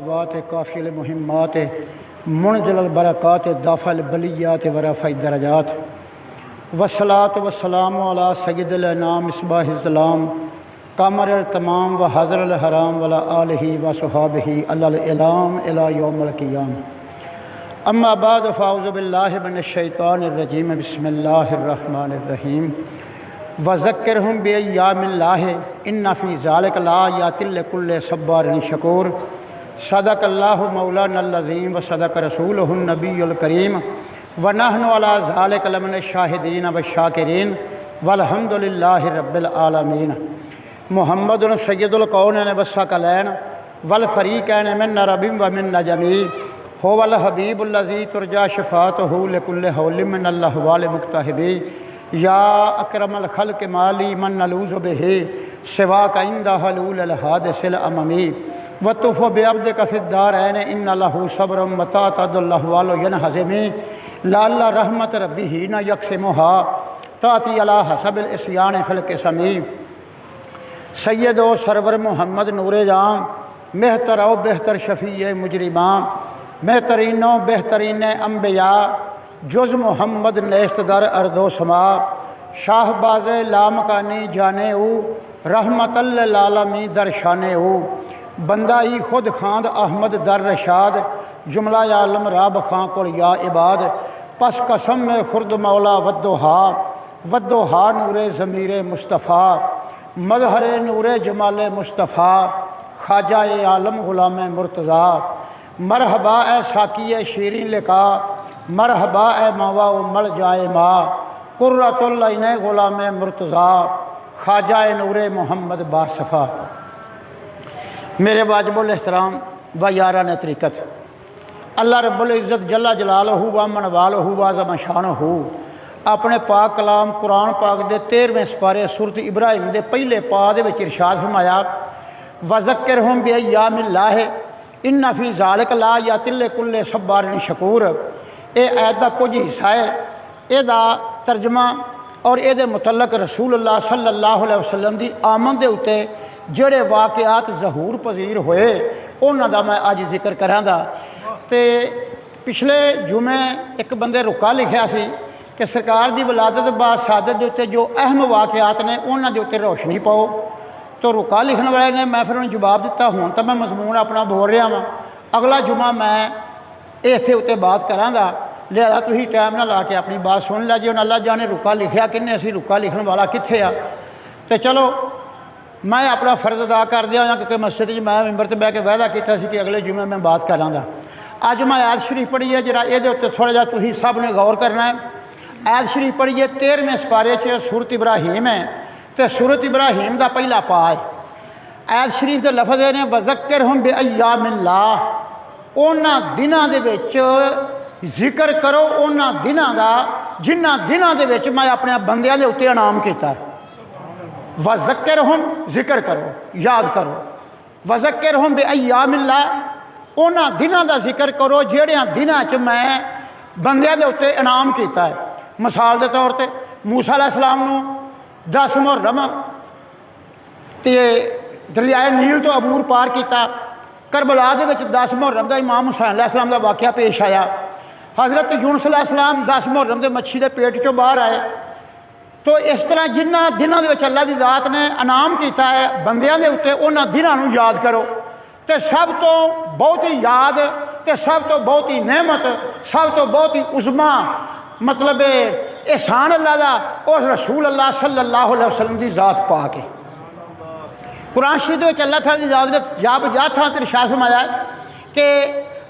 वात काफ़िल मुहिम्मात मुनज़िल बरक़ात दाफ़ल बलियात वरफ़ा दरजात वस्सलातु वस्सलामु अला सय्यिदिल अनाम मिस्बाहिज़्ज़लाम कामर तमाम व हज़रल हराम वला आलिहि व सुहाबिहि अल्ल इलाम इला यौमिल क़ियाम अम्मा बाद फ़ाऊज़ु बिल्लाहि मिनश शैतानिर रजीम बिस्मिल्लाहिर रहमानिर रहीम वज़क्किरहुम बिअय्यामिल्लाहि इन्ना फ़ी ज़ालिका लआयातिन लिकुल्लि सब्बारिन शकूर सदक़ल्लाहु मौलानल अज़ीम व सदक़ रसूलुहुन नबियुल करीम व नहनु अला ज़ालिका लमिनश शाहिदीन व शाकिरीन वल्हम्दुलिल्लाहि रब्बिल आलमीन मुहम्मदुन सय्यदुल कौनैन व सकलैन वल फ़रीक़ैन मिन अरबिन व मिन नजमी हुवल हबीबुल लज़ी तुरजा शफ़ाअतुहु लिकुल्लि हौलिन मिनल अहवाल मुक्तहिबी या अकरमल खल्क़ माली मन नलूज़ु बिही सिवाका इंदा हलूलिल हादिसिल अममी वतुफ़ु बिअब्दिका फ़िद्दारैन इन्ना लहू सब्रम मता तदुल अहवालु यनहज़िमी लअल्ला रहमत रब्बिही न यक़सिमुहा ताती अला हसबिल इस्यान फ़िल क़िस्मी सैयदो सरवर मोहम्मद नूरे जाम मेहतर ओ बेहतर शफ़ी मुजरिमां बेहतरीनो बेहतरीन अम्बिया जुज़ मोहम्मद नेस्त दर अर्दो समा शाहबाज लामकानी जाने रहमतल लालमी दर शाने बंदा ही खुद खांद अहमद दर रशाद जुमला आलम राब खां को या इबाद पस कसम में खुर्द मौला वद्दोहा नूरे ज़मीर मुस्तफ़ा मज़हर नूरे जमाल मुस्तफ़ा ख्वाजा आलम ग़ुलाम मुर्तज़ा मरहबा ए साकी शीरीन लिका मरहबा ए मावा मल जाए माँ कुर्रतुल ऐन ग़ुलाम मुर्तज़ा ख्वाजा नूरे मोहम्मद बासफ़ा। मेरे वाजिबुल एहतराम व यारान तरीक़त अल्लाह रब्बुल इज़्ज़त जल्ला जलालहू व मन वालहू व अज़म शानहू अपने पाक कलाम कुरान पाक दे 13वें सपारे सूरत इब्राहिम दे पहले पा दे विच इरशाद फरमाया वज़क्किरहुम बिअय्यामिल्लाहि इन्ना फ़ी ज़ालिका लआयातिन लिकुल्लि सब्बारिन शकूर। ये आयत का कुछ हिस्सा है, यदा तर्जमा और ये मुतल्लक रसूलुल्लाह सल्लल्लाहु अलैहि वसल्लम की आमद के उत्ते जोड़े वाक़यात ज़हूर पजीर होए उन्हों का मैं अज जिक्र कराँगा। तो पिछले जुमे एक बंदे रुका लिखा सी कि सरकार की वलादत बाद सादत के उत्ते जो अहम वाक़यात ने उन्होंने उत्ते रोशनी पाओ। तो रुका लिखने वाले ने मैं फिर उन्हें जवाब दिता हूँ तो मैं मजमून अपना बोल रहा वहाँ, अगला जुमा मैं इसे उत्ते बात कराँगा, लिहाजा तुसीं टाइम ना ला के अपनी बात सुन ला जी। उन्हें अल्लाह जाने रुका लिखा किन्ने असी रुका लिखने वाला कित्थे आ। तो चलो मैं अपना फ़र्ज़ अदा कर दिया क्योंकि मस्जिद मैं मैंबर से बह के वायदा किया कि अगले जुमे मैं बात कराँगा। अज मैं आयत शरीफ पढ़ी है जरा ये उत्ते थोड़ा जा तुसीं सब ने गौर करना है। आयत शरीफ पढ़ी है 13वें सपारे सूरत इब्राहिम है तो सूरत इब्राहिम का पहला पा है। आयत शरीफ के लफज़ ने वज़क्किरहुम बिअय्यामिल्लाह उन्हां दिनां दे विच जिक्र करो उन्हां दिनां दा जिन्हां दिनां दे विच मैं अपने बंदियां दे उत्ते इनाम कीता। वज़क्किरहुम जिक्र करो याद करो, वज़क्किरहुम बिअय्यामिल्लाह उन्हां दिनां दा जिक्र करो जिहड़ियां दिनां च मैं बंदियां दे उत्ते इनाम कीता है। मिसाल के तौर पर मूसा अलैहिस्सलाम नूं 10 मुहर्रम ते दरियाए नील तो अबूर पार किया। करबला दे विच 10 मुहर्रम का इमाम हुसैन अलैहिस्सलाम का वाक़या पेश आया। हज़रत यूनुस अलैहिस्सलाम 10 मुहर्रम के मच्छी के पेट चों बाहर आए। तो इस तरह जिन्हां दिनां दे विच अल्लाह की ज़ात ने इनाम किया है बंदियां दे उत्ते उन्हां दिनां नूं याद करो। तो सब तो बहुत ही याद तो सब तो बहुत ही नेमत सब तो बहुत ही उज़मा मतलब एहसान अल्लाह का उस रसूल अल्लाह सल्लल्लाहु अलैहि वसल्लम की ज़ात पा के कुरान शरीफ अल्लाह ताला की ज़ात ने जा बजा था तो इरशाद फरमाया कि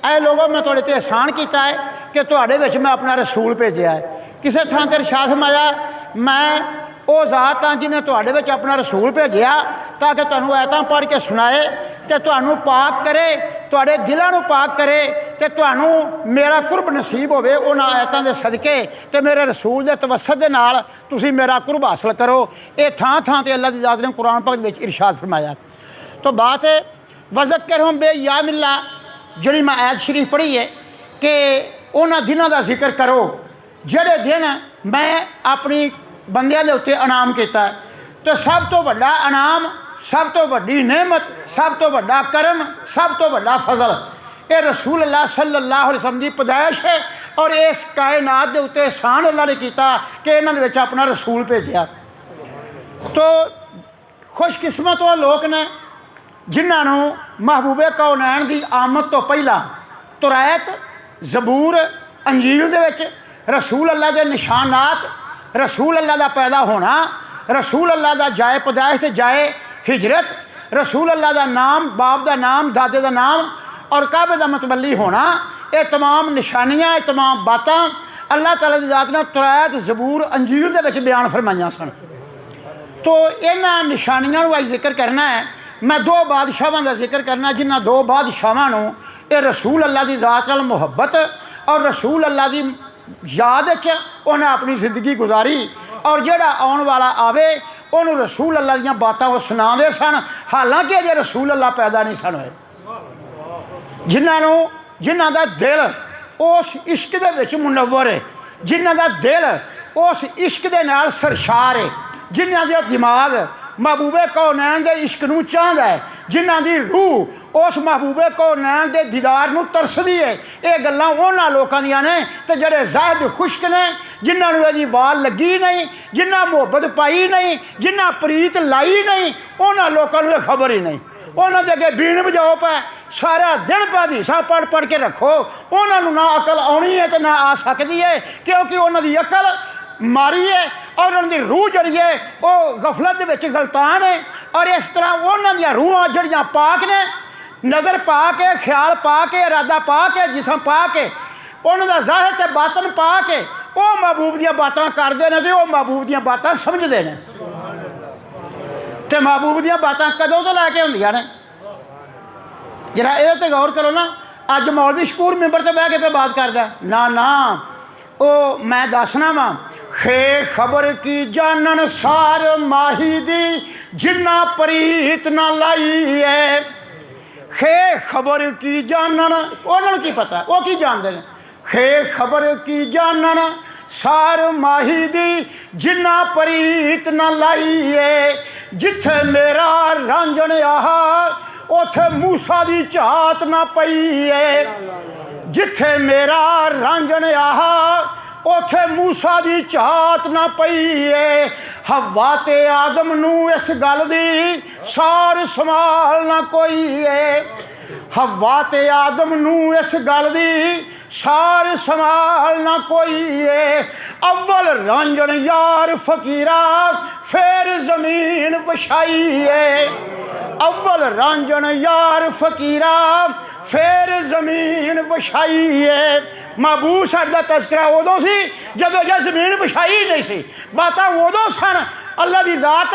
ऐ लोगों मैं तुहाडे ते एहसान किया है कि तुहाडे विच मैं अपना रसूल भेजा है। किसी थां ते इरशाद फरमाया मैं वो ज़ात हाँ जिन्हें तुहाडे विच अपना रसूल भेजा ताकि तुहानूं आयतां पढ़ के सुनाए तो तुहानूं पाक करे तुहाडे दिलां नूं पाक करे तो तुहानूं मेरा कुर्ब नसीब होवे उन्हां आयतां दे सदके ते मेरे रसूल दे तवस्सुत दे नाल तुसीं मेरा कुर्ब हासिल करो। ये थां थां ते अल्लाह दी ज़ात ने कुरान पाक विच इरशाद फरमाया। तो बात है वज़क्किरहुम बिअय्यामिल्लाह जिहड़ी मैं आयत शरीफ पढ़ी है कि उन्हां दिनां दा जिक्र करो जिहड़े दिन मैं अपनी बंदियां दे उत्ते इनाम किया। तो सब तो वड्डा इनाम सब तो वड्डी नेमत, सब तो वड्डा करम, सब तो वड्डा फजल ये रसूल अल्लाह सल्लल्लाहु अलैहि वसल्लम की पैदाइश है। और इस कायनात के उत्ते एहसान अल्लाह ने किया कि इन्होंने अपना रसूल भेजा। तो खुशकिस्मत वो लोग ने जिन्होंने महबूबे कौनैन की आमद तो पहला तुरैत, जबूर, अंजील दे विच रसूल अल्लाह के निशानात, रसूल अल्लाह का पैदा होना, रसूल अल्लाह का जाए पैदाइश ते जाए हिजरत, रसूल अल्लाह का नाम, बाप का नाम, दादे का नाम और काबे का मतबली होना, ये तमाम निशानियाँ, ये तमाम बातें अल्लाह ताला की ज़ात ने तुरैत, जबूर, अंजील दे विच बयान फरमाइयां सन। तो इन्हां निशानियां नूं अज जिक्र करना है। मैं दो बादशाहां का जिक्र करना जिन्हां दो बादशाहां नूं ये रसूल अल्लाह की ज़ात नाल मुहब्बत और रसूल अल्लाह की याद च उन्हें अपनी ज़िंदगी गुजारी और जिहड़ा आने वाला आवे उन्होंने रसूल अल्लाह दीयां बातां वो सुणांदे सन, हालांकि अजे रसूल अल्लाह पैदा नहीं सन होए। जिन्हां दा दिल उस इश्क दे विच मुनव्वर है, जिन्हां दा दिल उस इश्क दे नाल सरशार है, जिन्हां दा दिमाग महबूबे कौनैन दे इश्क नूं चाहदा है, जिन्हां दी रूह उस महबूबे कौनैन दे दीदार नूं तरसदी है। ये गल्लां उन्हां लोकां दियां ने ते जिहड़े ज़ाहिद खुश्क ने, जिन्हां नूं इहदी वाल लगी नहीं, जिन्हां मुहब्बत पाई नहीं, जिन्हां प्रीत लाई नहीं, उन्हां लोकां नूं खबर ही नहीं। उन्हां दे अगे बीन बजाओ पै सारा दिन पै हदीसां पढ़ पढ़ के रखो, उन्हां नूं ना अकल आउणी है ते ना आ सकदी है, क्योंकि उन्हां दी अकल मारी है और उन्हां दी रूह जिहड़ी है वो गफलत दे विच गलतान है। और इस तरह उन्हां दियां रूहां जिहड़ियां पाक ने, नज़र पा के, ख्याल पा के, इरादा पा के, जिसम पा के, उन्हां दा ज़ाहिर ते बातन पा के वो महबूब दियां बातां करदे ने ते वो महबूब दियां बातां समझदे ने। ते महबूब दियां बातां कदों तो लैके हुंदियां ने, जरा ये तो गौर करो ना। अज मौलवी शकूर मिंबर ते बह के पे बात करदा ना ना, ओ मैं दसना वा खे खबर की जानन सार माही दी जिन्ना परीत ना लाई है। खे खबर की जानन उन्होंने की पता, वो की जानते हैं। खे खबर की जानन सार माही दी जिन्ना परीत ना लाई है। जिथे मेरा रांझण आहा उथे मूसा दी झात ना पई है। जिथे मेरा रांझण आहा उथे मूसा दी झात ना पई है। हवा ते आदम नू इस गल दी सार संभाल ना कोई है। हवा ते आदम नू इस गल दी सार संभाल ना कोई है। अव्वल रांझण यार फकीरा फिर जमीन बछाई है। अव्वल रांझण यार फकीरा फिर जमीन बछाई है। महबूब साहब का तस्करा उदों सी जदों जब जमीन बिछाई नहीं सी, बातां उदों सन। अल्लाह की जात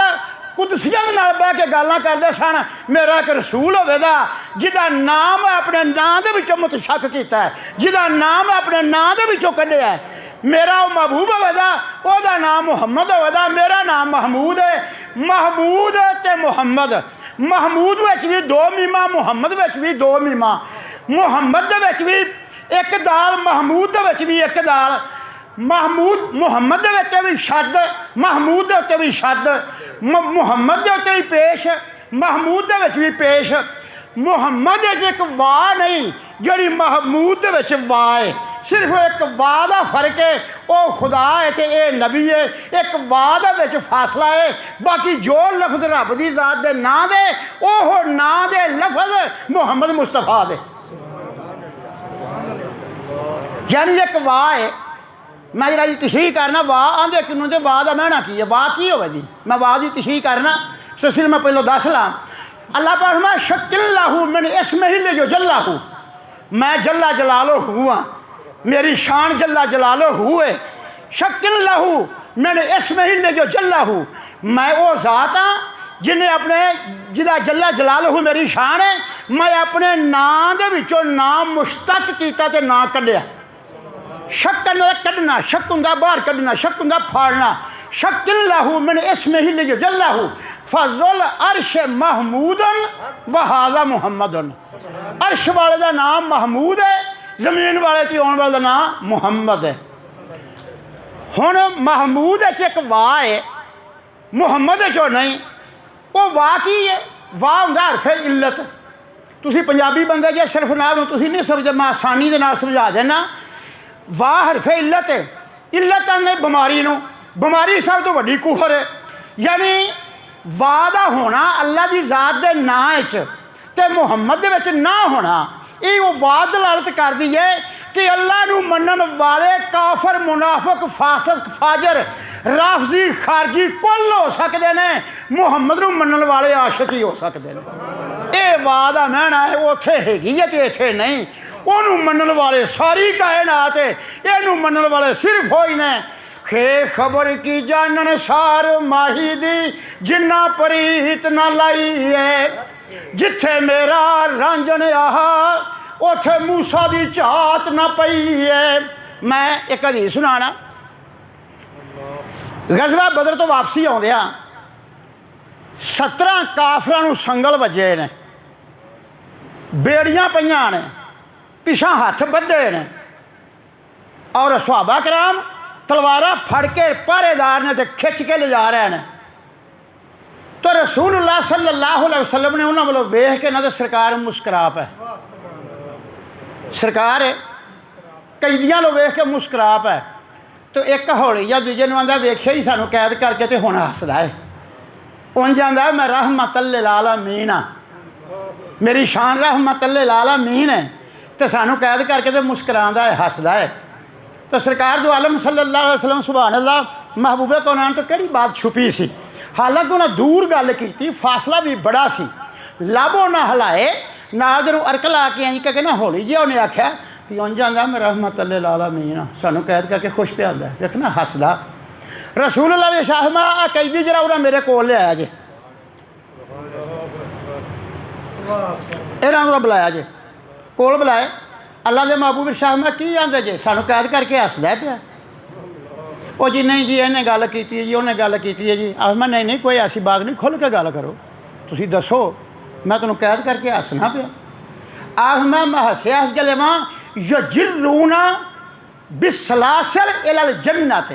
कुदसियां दे नाल बह के गल्लां करदे सन। मेरा एक रसूल होवेगा जिहदा नाम अपने नां दे विचों मुतशक्क कीता है, जिहदा नाम अपने नां दे विचों कढिया है। मेरा वो महबूब होवेगा, ओहदा नाम मुहम्मद होवेगा, मेरा नाम महमूद है। महमूद ते मुहम्मद, महमूद विच भी दो मीमां, मुहम्मद विच भी दो मीमां। मुहम्मद दे विच भी एक दाल, महमूद दे विच भी एक दाल। महमूद मुहम्मद दे उत्ते भी शब्द, महमूद दे उत्ते भी शब्द, मुहम्मद दे उत्ते भी पेश, महमूद दे विच भी पेश। मुहम्मद विच एक वाह नहीं जिहड़ी महमूद दे विच वाह है, सिर्फ एक वाह का फर्क है। वह खुदा है तो यह नबी है, एक वाह दे विच फासला है। बाकी जो लफ्ज़ रब की ज़ात दे नां दे ओह नां दे लफ्ज़ मुहम्मद मुस्तफा दे, यानी एक वाह है। मैं जरा जी तशरीह करना वाह आंदे किनू तो वाह का मैना की है, वाह की होवे जी। मैं वाह की तशरीह करना सिलसिले मैं पहले दस ला। अल्लाह पाक मैं शक्किल्लाहू मैंने इस महीने जो जल्लाहू, मैं जल्ला जलालो हुआ, मेरी शान जल्ला जलालो हुए। शक्किल्लाहू मैंने इस महीने जो जल्लाहू, मैं वो ज़ात हाँ जिन्हें अपने जिदा जल्ला जलालहू मेरी शान है। मैं अपने नां दे विचों नाम मुश्तक कीता ते नां कढ़िया। शक कढ़ना, शक हुंदा बाहर कढ़ना, शक हुंदा फाड़ना। शक्किल्लाहू मैंने इस महीने जो जल्लाहू फजुल अर्श महमूदन वहाजा मुहम्मदन। अर्श वाले का नाम महमूद है, जमीन वाले की आने वाले का नाम मुहम्मद है। हुण महमूद एक वाह है, मुहम्मद चो नहीं। वो वाह की है, वाह होंदा हरफे इल्लत। तुसी पंजाबी बंदे जे सिर्फ नाम तुसी नहीं समझ, मैं आसानी दे नाल समझा देना। वाह हरफे इल्लत है, इल्लत ने बीमारी नूं, बीमारी सब तो वड्डी कुफर है। यानी वाह दा होना अल्लाह की जात के नां ते मुहम्मद दे विच ना होना, ये वो वाह दलालत करदी है कि अल्लाह नूं मनन वाले काफर मुनाफिक फासिक फाजर राफजी खारजी कुल हो सकते हैं, मुहम्मद नूं मनन वाले आशिक ही हो सकते हैं। ये वाह दा मैना है, उत्थे हैगी है ते इत्थे नहीं। उन्होंने मनन वाले सारी कायनात है, इनू मनन वाले सिर्फ हो ही ने। खे खबर की जानन सार माही दी जिन्ना परीत ना लाई है, जिथे मेरा रांझन आहा उथे मूसा की झात ना पई है। मैं एक हदीस सुनाना, गज़वा बदर तो वापसी आउंदियां 17 काफरां नूं संगल वजे ने, बेड़ियां पईयां ने, पिछा हथ बधे ने और सहाबा कराम तलवारा फड़ के पहरेदार ने तो खिंच के ले जा रहे हैं। तो रसूलुल्लाह सल्लल्लाहु अलैहि वसल्लम ने उन्होंने वालों वेख के ना तो सरकार मुस्करा पे, सरकार कैदियां लो वेख के मुस्करा पे। तो एक हौली या दूजे ने आंदा वेख्या ही सानू कैद करके तो हुण हसदा है, उंज आंदा मैं रहमतुल लिल आलमीन हाँ, मेरी शान रहमतुल लिल आलमीन है, तो सानू कैद करके तो मुस्करांदा है हसदा है। तो सरकार दो आलम सल्लल्लाहु अलैहि वसल्लम सुभान अल्लाह महबूबे कौनान तो कड़ी बात छुपी सी, हालांकि उन्हें दूर गल की, फासला भी बड़ा सी, लाभो ना हलाए नाल अरक ला के आई कह ना हौली जी उन्हें आख्या भी उंज आंदा मैं रहमतुल लिल आलमीन हाँ, सानू कैद करके खुश पे आंदा है, देखना हसदा। रसूलुल्लाह ने शाहमा आ कैदी जरा उन्हें मेरे कोल लिया जे, इन्होंने बुलाया जे, कोल बुलाए। अल्लाह के महबूब शाह मैं की आंदे जे, सानू कैद करके हसदा पिया। वो जी नहीं जी इन्हें गल की जी, उन्हें गल की है जी। आख मैं नहीं कोई ऐसी बात नहीं, खुल के गल करो, तुसी दसो, मैं तुम कैद करके हसना पिया। आख मैं हसया इस गले मां यजिरूना बिसलासिल इलल जन्नत,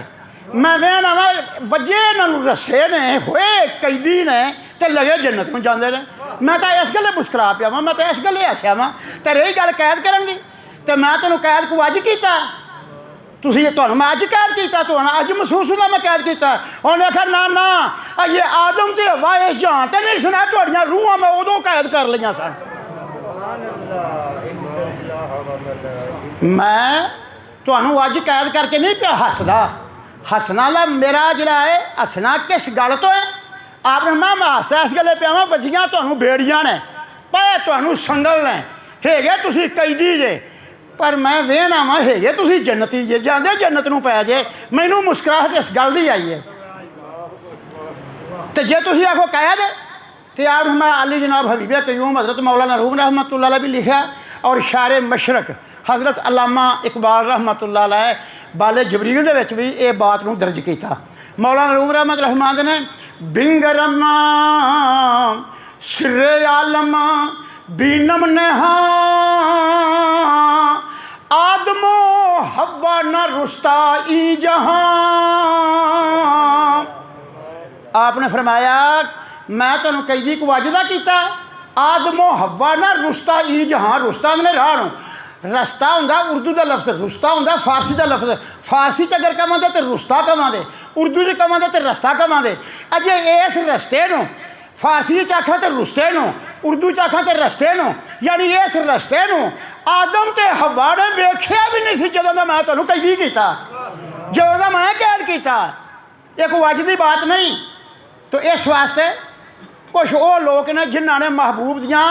मैं वेहना वा वजे इन्होंने रस्से ने होए कैदी ने तो लगे जन्नत में जाते हैं। मैं तो इस गले मुस्करा पिया वां, मैं तो इस गले हसया वां। तो रही गल कैद करन दी, तो मैं तेन कैद को अज किया, तुसी तुहानू मैं अज कैद किया, तो अज महसूस होना मैं कैद किया। उन्हें आखिया ना ना ये आदम ते हवा इस जान तो नहीं सुना, तुहाड़ियां रूहां मैं उदों कैद कर लियां सन। मैं तुहानू अज कैद करके नहीं पिया हसदा, हसना ला मेरा जिहड़ा है हसना किस गल तो है। आपने मैं हसदा इस गले पिया वजियां तुहानू बेड़ियां ने, पाए तुहानू संगल ने, हैगे तुसी कैदी जे, पर मैं वेहना वा हैगे तुसी जन्नती जे, जांदे जन्नत नूं पै जे। मैनू मुस्कराहट इस गल दी आई है। तो जे तुसी आखो कैद तो आप मैं अली जनाब हबीब कयूम हज़रत मौलाना रूम रहमतुल्लाह अलैह भी लिखा, और शारे मशरक हज़रत अल्लामा इकबाल रहमतुल्लाह अलैह बाले जबरील दे विच भी ये बात नूं दर्ज किया। मौलाना रूम रहमत रहमान ने बिंगरमा सिरे आलम बीनम नेहा आदमो हवा न रुस्ता ई जहां। आपने फरमाया मैं तुहानू कैदी को वाजदा किया, आदमो हवा न रुस्ता ई जहां, रुस्ता ने राह रस्ता होंदा उर्दू का लफ्ज़, रुस्ता होंदा फारसी का लफ्ज़। फारसी च अगर कहां तो रुस्ता कहां, उर्दू च कहां तो रस्ता कहां। अजे इस रस्ते नूं फारसी च आखा तो रुस्ते नूं, उर्दू च आखा तो रस्ते नूं, यानी इस रस्ते नूं आदम ते हवा ने वेख्या भी नहीं सी जदों दा मैं तुहानू कैदी कीता, जदों दा मैं कैद कीता। ये कोई अज दी बात नहीं। तो इस वास्ते कुछ वो लोग ने जिन्हों ने महबूब दियां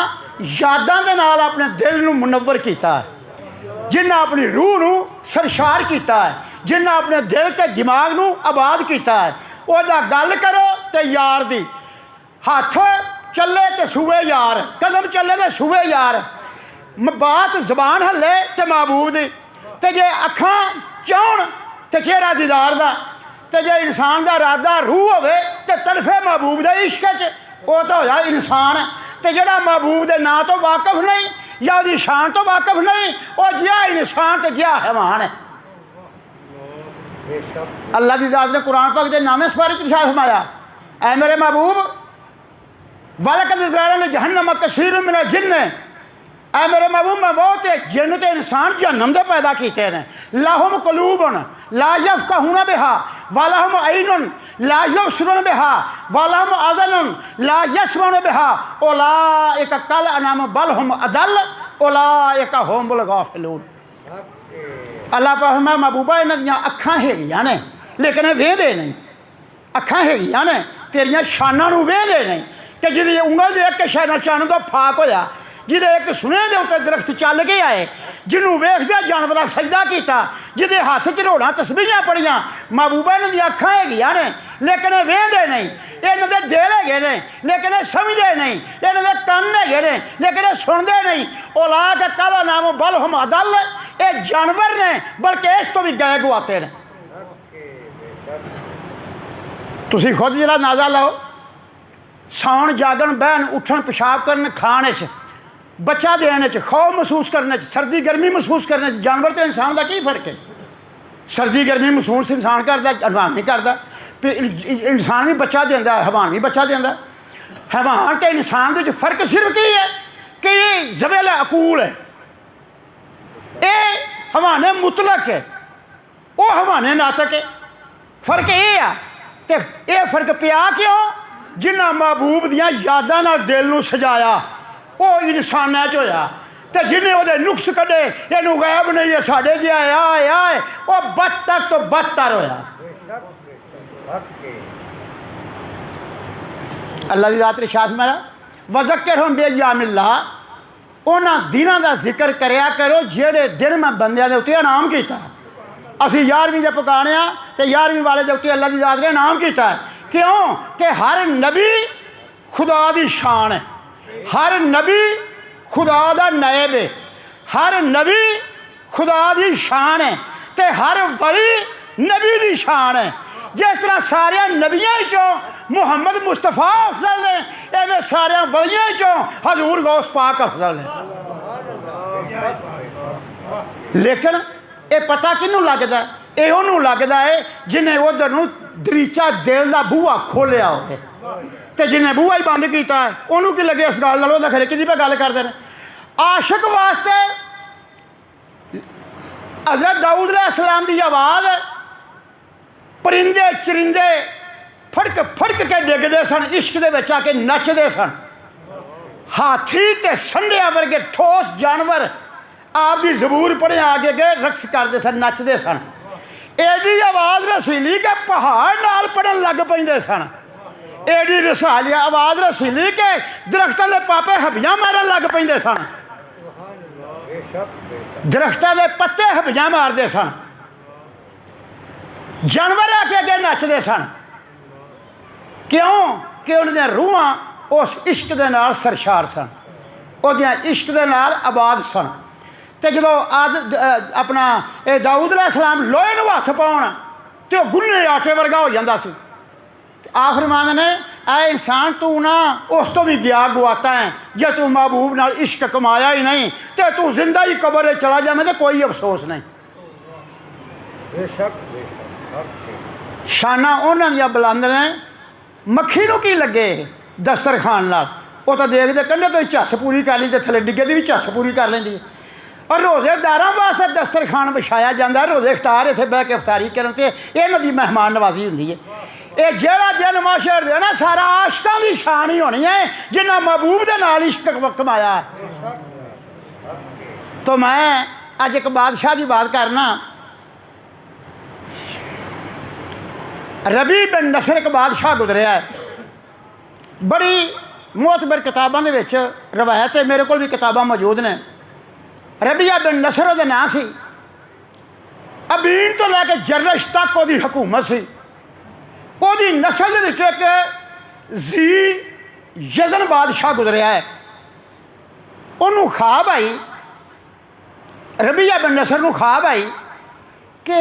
यादां दे नाल अपने दिल नूं मुनव्वर कीता है, जिन्हें अपनी रूह नूं सरशार किया है, जिन्हें अपने दिल के दिमाग नूं आबाद किया है। वह गल करो तो यार दी, हाथ चले तो सूए यार, कदम चले तो सूए यार, बात जबान हले तो महबूब दी, तो जे अखां चाहण तो चेहरा दीदार दा, तो जे इंसान का इरादा रूह होवे तो तड़फे महबूब दे इश्क च, वो तो होया इंसान। तो जिहड़ा महबूब दे नां तो वाकफ नहीं या उसकी शान तो वाकफ नहीं, वो जिहा इंसान तो जिहा हैवान है। अल्लाह की ज़ात ने कुरान पाक के नामे सवारी इरशाद फरमाया, ऐ मेरे महबूब वलक़द ज़रअना जहन्नम कसीरुम मिनल जिन्न, ऐ मेरे महबूब मैं बहुत जिन्न ते इंसान जहन्नम दे पैदा कीते ने। लहुम कुलूबुन ला यफ़क़हूना बिहा वलहुम अयनुन ला युबसिरूना बिहा वलहुम आज़ानुन ला यस्मऊना बिहा उलाइका कल अनआम बल हुम अदल उलाइका हुमुल गाफ़िलून। अल्लाह फरमाए महबूबा इन्हां दियां अखां हैगियां ने लेकिन वेंदे नहीं, अखां हैगियां ने तेरियां शानां नूं वेंदे नहीं कि जिहदी उंगल दे एक शै नाल चान दा फाक होया, जिहदे एक सुने दे उत्ते दरख्त चल के आए, जिन्हों वेखदे जानवरां सजदा कीता, जिहदे हत्थ च रोड़ा तस्बीहां पढ़ियां। महबूबा इन्हां दियां अखां हैगियां ने लेकिन वेंदे नहीं, इन्हां दे दिल हैगे ने लेकिन समझदे नहीं, इन्हां दे कन्न हैगे ने लेकिन सुनदे नहीं। औलाद कल नाम बल हम अदल, ये जानवर ने बल्कि इस तो भी गए गुआते ने। तुसीं खुद जरा अंदाज़ा लाओ, सौन जागन बहन उठन पेशाब करन खाने बच्चा देने खौफ महसूस करने सर्दी गर्मी महसूस करने जानवर तो इंसान का की फर्क है? सर्दी गर्मी महसूस इंसान करता, हैवान नहीं करता। इंसान भी बच्चा देंदा, हैवान भी बच्चा देंदा। हैवान तो इंसान के फर्क सिर्फ की है कि ये ज़वेल अकूल है, ये हवाने मुतलक है, वो हवाने नातक है। फर्क ये आ ते ये फर्क पिया क्यों? जिन्ना महबूब दियां यादां नाल दिल नूं सजाया वो इंसानां च होया, ते जिन्हें वो नुक्स कढ़े इनू गैब नहीं है साढ़े जिहा आए वो बदतर तो बदतर होया। अल्लाह की रात इरशाद मेरा वज़क्किरहुम बिअय्यामिल्लाह, उन्हां दिनां दा जिक्र करया करो जेड़े दिन मैं बंदियां दे उत्ते इनाम कीता। असीं 11वीं जे पकाने आ ते 11वीं वाले दे उत्ते अल्लाह की रात ने इनाम कीता है। क्यों कि हर नबी खुदा दी शान है, हर नबी खुदा दा नायब है, हर नबी खुदा दी शान है, ते हर वली नबी दी शान है। जिस तरह सारे नबियों चों मुहम्मद मुस्तफा अफजल ने, इवें सारे वलियों चों हजूर गौस पाक अफजल ने। लेकिन ये पता किनू लगता है? ये उन्होंने लगता है जिन्हें उधर दरीचा दिल का बूहा खोलिया हो, तो जिन्हें बूहा ही बंद किया है उन्होंने की लगे इस गल नाल खरे कि गल करते हैं। आशिक वास्ते हज़रत दाऊद अलैहिस्सलाम की आवाज़ परिंदे चरिंदे फड़क फड़क के डिगते सन, इश्क दे विच आके नचते सन। हाथी ते संडिया वर्गे ठोस जानवर आपकी जबूर पढ़े आगे के रक्स करते सन, नचते सन। एडी आवाज़ रसीली के पहाड़ नाल पढ़न लग पेंदे सन। एडी रसाली आवाज़ रसीली के दरख्तों के पापे हबियां मारन लग पेंदे सन, दरख्तों के पत्ते हबियां मारते सन, जानवर आके अगे नचते सन। क्यों कि उन्होंने रूहां उस इश्क दे नाल सरशार सन, उहदियां इश्क दे नाल आबाद सन। तो जो अपना दाऊद अलैहिस्सलाम लोहे नूं हत्थ पाउण तो गुन्ने आटे वर्गा हो जाता सी। आखिर मान ने ऐ इंसान तू ना उस तो भी गया गुआता है, जे तू महबूब नाल इश्क कमाया ही नहीं तो तू जिंदा ही कबर चला जाए तो कोई अफसोस नहीं। शाना उन्हां दियां बुलंद ने, मक्खी नूं की लगे दस्तरखान नाल, वो तो देखते कंधे तो झस पूरी कर ली, थले डिगे की भी झस पूरी कर लेंदी। और रोज़ेदारां वास्ते दस्तरखान विछाया जाता है, रोज़े इफ्तार इत्थे बह के इफ्तारी करन ते इन्हां दी मेहमान नवाजी हुंदी है। ये जिहड़ा दिन माशर दे ना सारा आशिकां दी शान ही होनी है जिन्हां महबूब दे नाल इश्क कमाया है। तो मैं अज एक बादशाह की बात करना। रबी बिन नसर एक बादशाह गुजरिया है, बड़ी मोतबर किताबां दे विच रवायत है, मेरे को भी किताबां मौजूद ने। रबिया बिन नसर का नाम सी, अबीन तो लैके जरश तक वो हुकूमत सी। वो नस्ल एक जी यजन बादशाह गुजरिया है। उन्होंने ख्वाब आई, रबिया बिन नसर को ख्वाब आई कि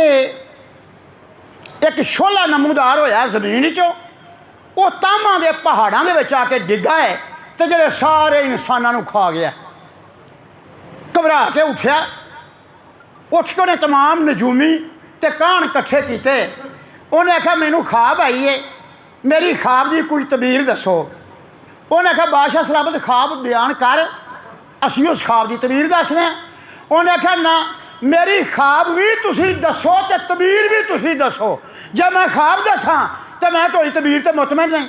एक शोला नमूदार होया जमीन चो, वो तामां दे पहाड़ों के आके डिगा है तो जेडे सारे इंसानों खा गया। घबरा के उठा, उठ के उन्हें तमाम नजूमी ते कान कट्ठे किए। उन्हें आख्या मैनू ख्वाब आई है, मेरी ख्वाब की कोई तबीर दसो। उन्हें आख्या बादशाह सलामत ख्वाब बयान कर, असी उस ख्वाब की तबीर दसने। उन्हें आख्या ना, मेरी ख्वाब भी तुसी दसो तो तबीर भी तुसी दसो। जब मैं ख्वाब दसा तो मैं थोड़ी तबीर तो मुतमन नहीं।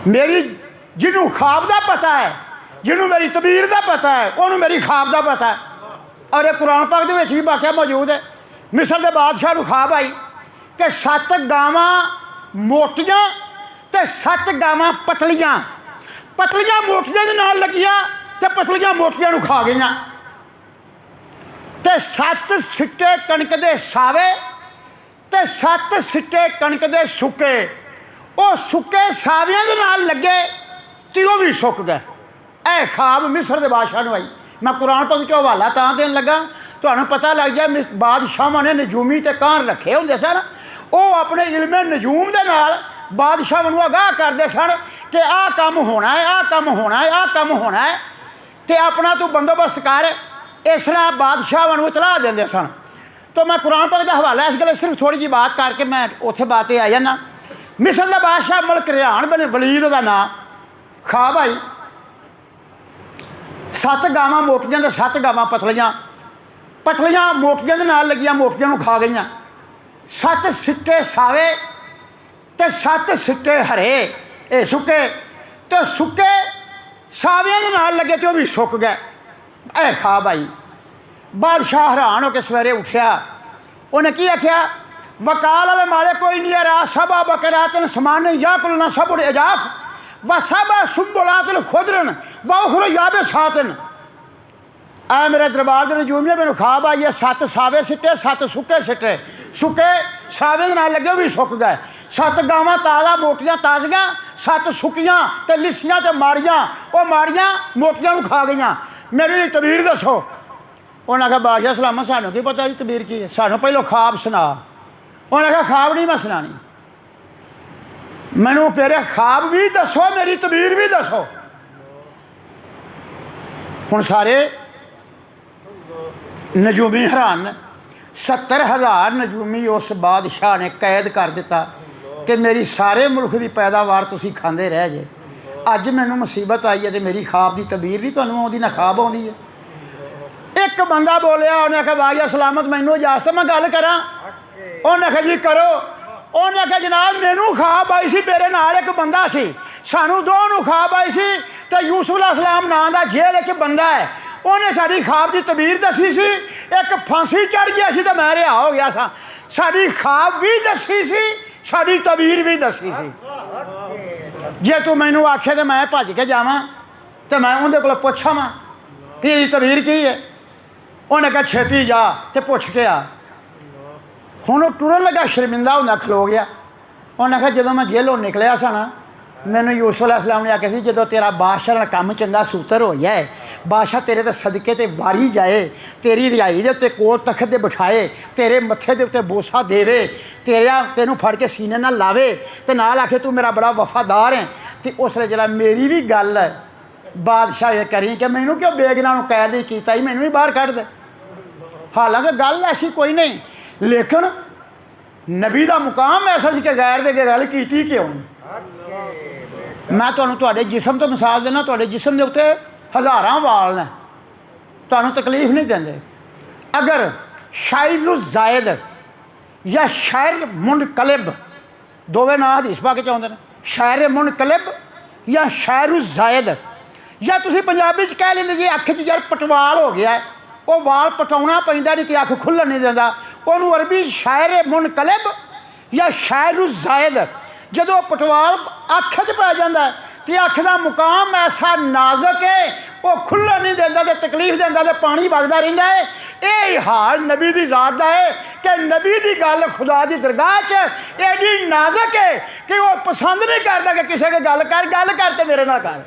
मेरी जिन्हों ख्वाब का पता है, जिन्हों मेरी तबीर का पता है, उन्होंने मेरी ख्वाब का पता है। और ये कुरान पाक दे विच भी वाक़या मौजूद है। मिस्र के बादशाह को ख्वाब आई कि 7 गावां मोटियां ते 7 गावां पतलियां, पतलियां मोटियां दे नाल लगियां ते पतलियां मोटियां नूं खा गईयां। ते 7 सिट्टे कणक दे सावे ते 7 सिट्टे कणक दे सुके। वो सुके सावियां दे नाल लगे ते वो भी सुक गए। ए ख्वाब मिस्र के बादशाह नूं आई। मैं कुरान पाक चो हवाला तां देन लगा, तुहानूं पता लग जाए बादशाहां ने नजूमी ते कान रखे हुंदे सन। वो अपने इल्मे नजूम दे नाल बादशाह नूं आगाह करते सन कि आह काम होना है, आह काम होना है, आह काम होना है, तो अपना तू बंदोबस्त कर। इस तरह बादशाह नूं इतलाह देंदे सन। तो मैं कुरान पाक का हवाला इस गल सिर्फ थोड़ी जी बात करके मैं उत्थे बात आ जाना। मिस्र का बादशाह मलिक रेहान बिन वलीद का नाम। ख्वाब आई 7 गावां मोटियां ते 7 गावां पतलियां, पतलियां मोटियां दे नाल लगियां, मोटियां नूं खा गईयां। 7 सिट्टे सावे ते 7 सिट्टे हरे, ये सुके, तो सुके सावियां दे नाल लगे तो भी सुक गए। ए ख्वाब आई। बादशाह हैरान होकर सवेरे उठ्या। उन्हें की आख्या, वकाल वाले माले कोई नहीं रहा सबा बकरातन समान या कुलना सब एजाफ व सबा सुबुलातन खुदरन व उखरो याबे सातन। ऐ मेरे दरबार के नजूमिया मैंने ख्वाब आई है 7 सावे सिट्टे 7 सुके सिट्टे। सुके सावे दे नाल लगे भी सुक गए। 7 गावां ताज़ा मोटियां ताज़ियां, 7 सुकियां ते लिसियां ते माड़ियां। वो माड़ियां मोटियां नूं खा गईयां। मेरी तबीर दसो। उन्हें आख्या बादशाह सलामत सानू की पता जी तबीर की है, सानू पहलो ख्वाब सुना। उन्हें आख्या ख्वाब नहीं मैं सुनानी, मैनू मेरे ख्वाब भी दसो, मेरी तबीर भी दसो। हुण सारे नजूमी हैरान ने। 70,000 नजूमी उस बादशाह ने कैद कर दिता कि मेरी सारे मुल्क की पैदावार तुसी खांदे रह जे। अज मैनू मुसीबत आई है तो मेरी ख्वाब की तबीर नहीं तुहानू आउंदी, ना ख्वाब आउंदी है। एक बंदा बोलिया, उन्हें आख्या बादशाह सलामत मैनू इजाजत मैं गल करा। उन्हें आख्या जी करो। उन्हें आख्या जनाब मैनू ख्वाब आई सी, मेरे नाल एक बंदा सी, सानू दोनों ख्वाब आई सी तो यूसुफ अलैहिस्सलाम नाम का जेल च बंदा है, उन्हें साड़ी ख्वाब की तबीर दसी सी। एक फांसी चढ़ गया सी तो मैं रिहा हो गया सा। साड़ी ख्वाब भी दसी सी, साड़ी तबीर भी दसी सी। जे तू मैनू आखे तो मैं भज के जावां तो मैं उन्हें को पुछां कि तबीर की है। उन्हें कहा छेती जा तो पुछ के आ। हुण टुरन लगा शर्मिंदा होंदा खलो गया। उन्हें आख्या जो मैं जेलों निकलिया सा ना, मैनू यूसुफ अलैहिस्सलाम ने आख्या सी जो तेरा बादशाह नाल काम चंगा सूतर हो जाए, बादशाह तेरे ते सदके ते वारी जाए, तेरी रिहाई दे उत्ते कोल तखत दे बिठाए, तेरे मत्थे दे उत्ते बोसा देवे, तेनू फड़ के सीने नाल लावे ते नाल आखे तू मेरा बड़ा वफादार है। तो उसले जरा मेरी भी गल है बादशाह ये करी कि मैनू क्यों बेगना कैद ही किया ही, मैनू भी बाहर कढ़ दे। हालांकि गल ऐसी कोई नहीं, लेकिन नबी का मुकाम ऐसा सी कि गैर दे गल की क्यों। मैं तुहाडे जिसम तो मिसाल देना, तुहाडे जिसम के उत्ते हज़ारां वाल ने, तुहानूं तकलीफ नहीं देंदे। अगर शायर जायद या शायर मुनकलिब, दोवें नां हदीस पाक च आउंदे ने, शायर मुनकलिब या शायर जायद, या तुसीं पंजाबी च कह लेंदे जी अख च यार पटवाल हो गया है, वो वाल पटाउणा पैंदा नहीं तो अख खुल्लण नहीं देंदा, उन्होंने अरबी शायर मुनकलिब या शायर जायद। जो पटवाल अख च पै जाता है तो अख का मुकाम ऐसा नाजुक है, वो खुल्लण नहीं देंदा तो तकलीफ देंदा तो पानी वगदा रहिंदा है। यही हाल नबी की ज़ात का है कि नबी की गल खुदा की दरगाह च एडी नाजुक है कि वो पसंद नहीं करता कि किसी के गल कर तो मेरे नाल कर।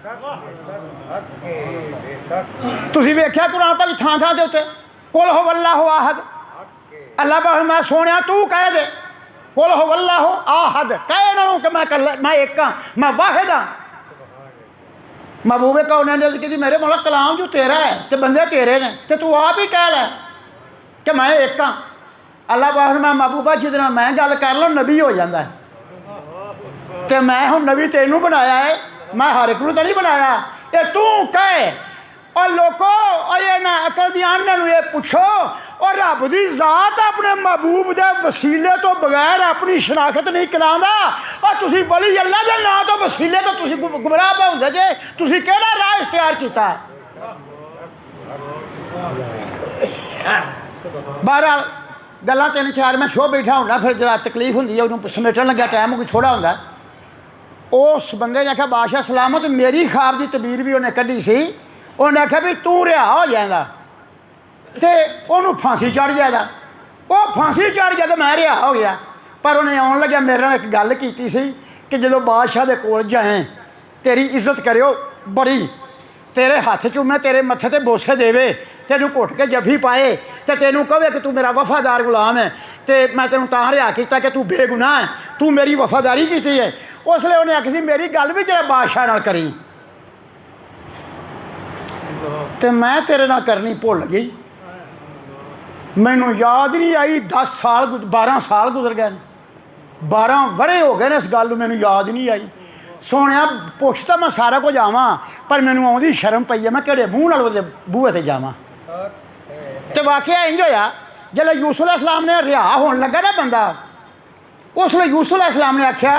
तुसीं वेख्या कुरान पाक थां थां दे उत्ते कुल हो अल्लाहु अहद, अल्लाह पाक मैं सोनिया तू कह दे कुल हो अल्लाहु अहद, कह इन्हों कि मैं एक हाँ, मैं वाहिद हाँ। महबूबे कौन ने कि मेरे मौला कलाम जो तेरा है तो बंदे तेरे ने, तो तू आप ही कह लै कि मैं एक हाँ। अल्लाह पाक मैं महबूबा जिद मैं गल कर लो नबी हो जाता है। तो मैं हम नबी तेनू बनाया है, मैं हर एक तो नहीं बनाया। ये तू कह और लोगों और ये ना अकल दी आंधे ये पूछो और रब की जात अपने महबूब के वसीले तो बगैर अपनी शनाखत नहीं करांदा और तुसी वली अल्लाह के नाम तो वसीले तो तुसी गुमराह पे होंदे जे तुसी केड़ा राह इख्तियार कीता। बहरहाल गल्लां तीन चार मैं छो बैठा होंदा फिर जरा तकलीफ होंदी है उन्होंने समेटन लग्या टाइम कोई थोड़ा होंदा। उस बंदे ने आख्या बादशाह सलामत मेरी ख्वाब की तबीर भी उन्हें कढ़ी सी। उन्हें आख्या भी तू रिहा हो जाएगा तो उन्होंने फांसी चढ़ जाएगा। वो फांसी चढ़ गया तो मैं रिहा हो गया। पर उन्हें आउन लग्या मेरे नाल एक गल कीती सी कि जो बादशाह दे कोल जाए तेरी इज्जत करियो बड़ी, तेरे हाथ चूमे तेरे मत्थे ते बोसे देवे, तेनू घुट के जफी पाए तो तेनू कहे कि तू मेरा वफादार गुलाम है तो मैं तेनू तां रिहा किया कि तू बेगुनाह है, तू मेरी वफादारी की है। उसले उन्हें आखी सी मेरी गल भी तेरे बादशाह नाल करी तो मैं तेरे नाल करनी भुल गई। मैनू याद नहीं आई 10 साल 12 साल गुजर गए, 12 वरे हो गए ने इस गल मैनू याद नहीं आई। सोनिया पुछ तो मैं सारा कुछ आवां पर मैनू आउंदी शर्म पई है मैं किहड़े मूँह नाल ओहदे बूहे ते जावां। तो वाकया इंज होया जिसले यूसुफ अलैहिस्सलाम ने रिहा होने लगा ना बंदा, उसले यूसुफ अलैहिस्सलाम ने आख्या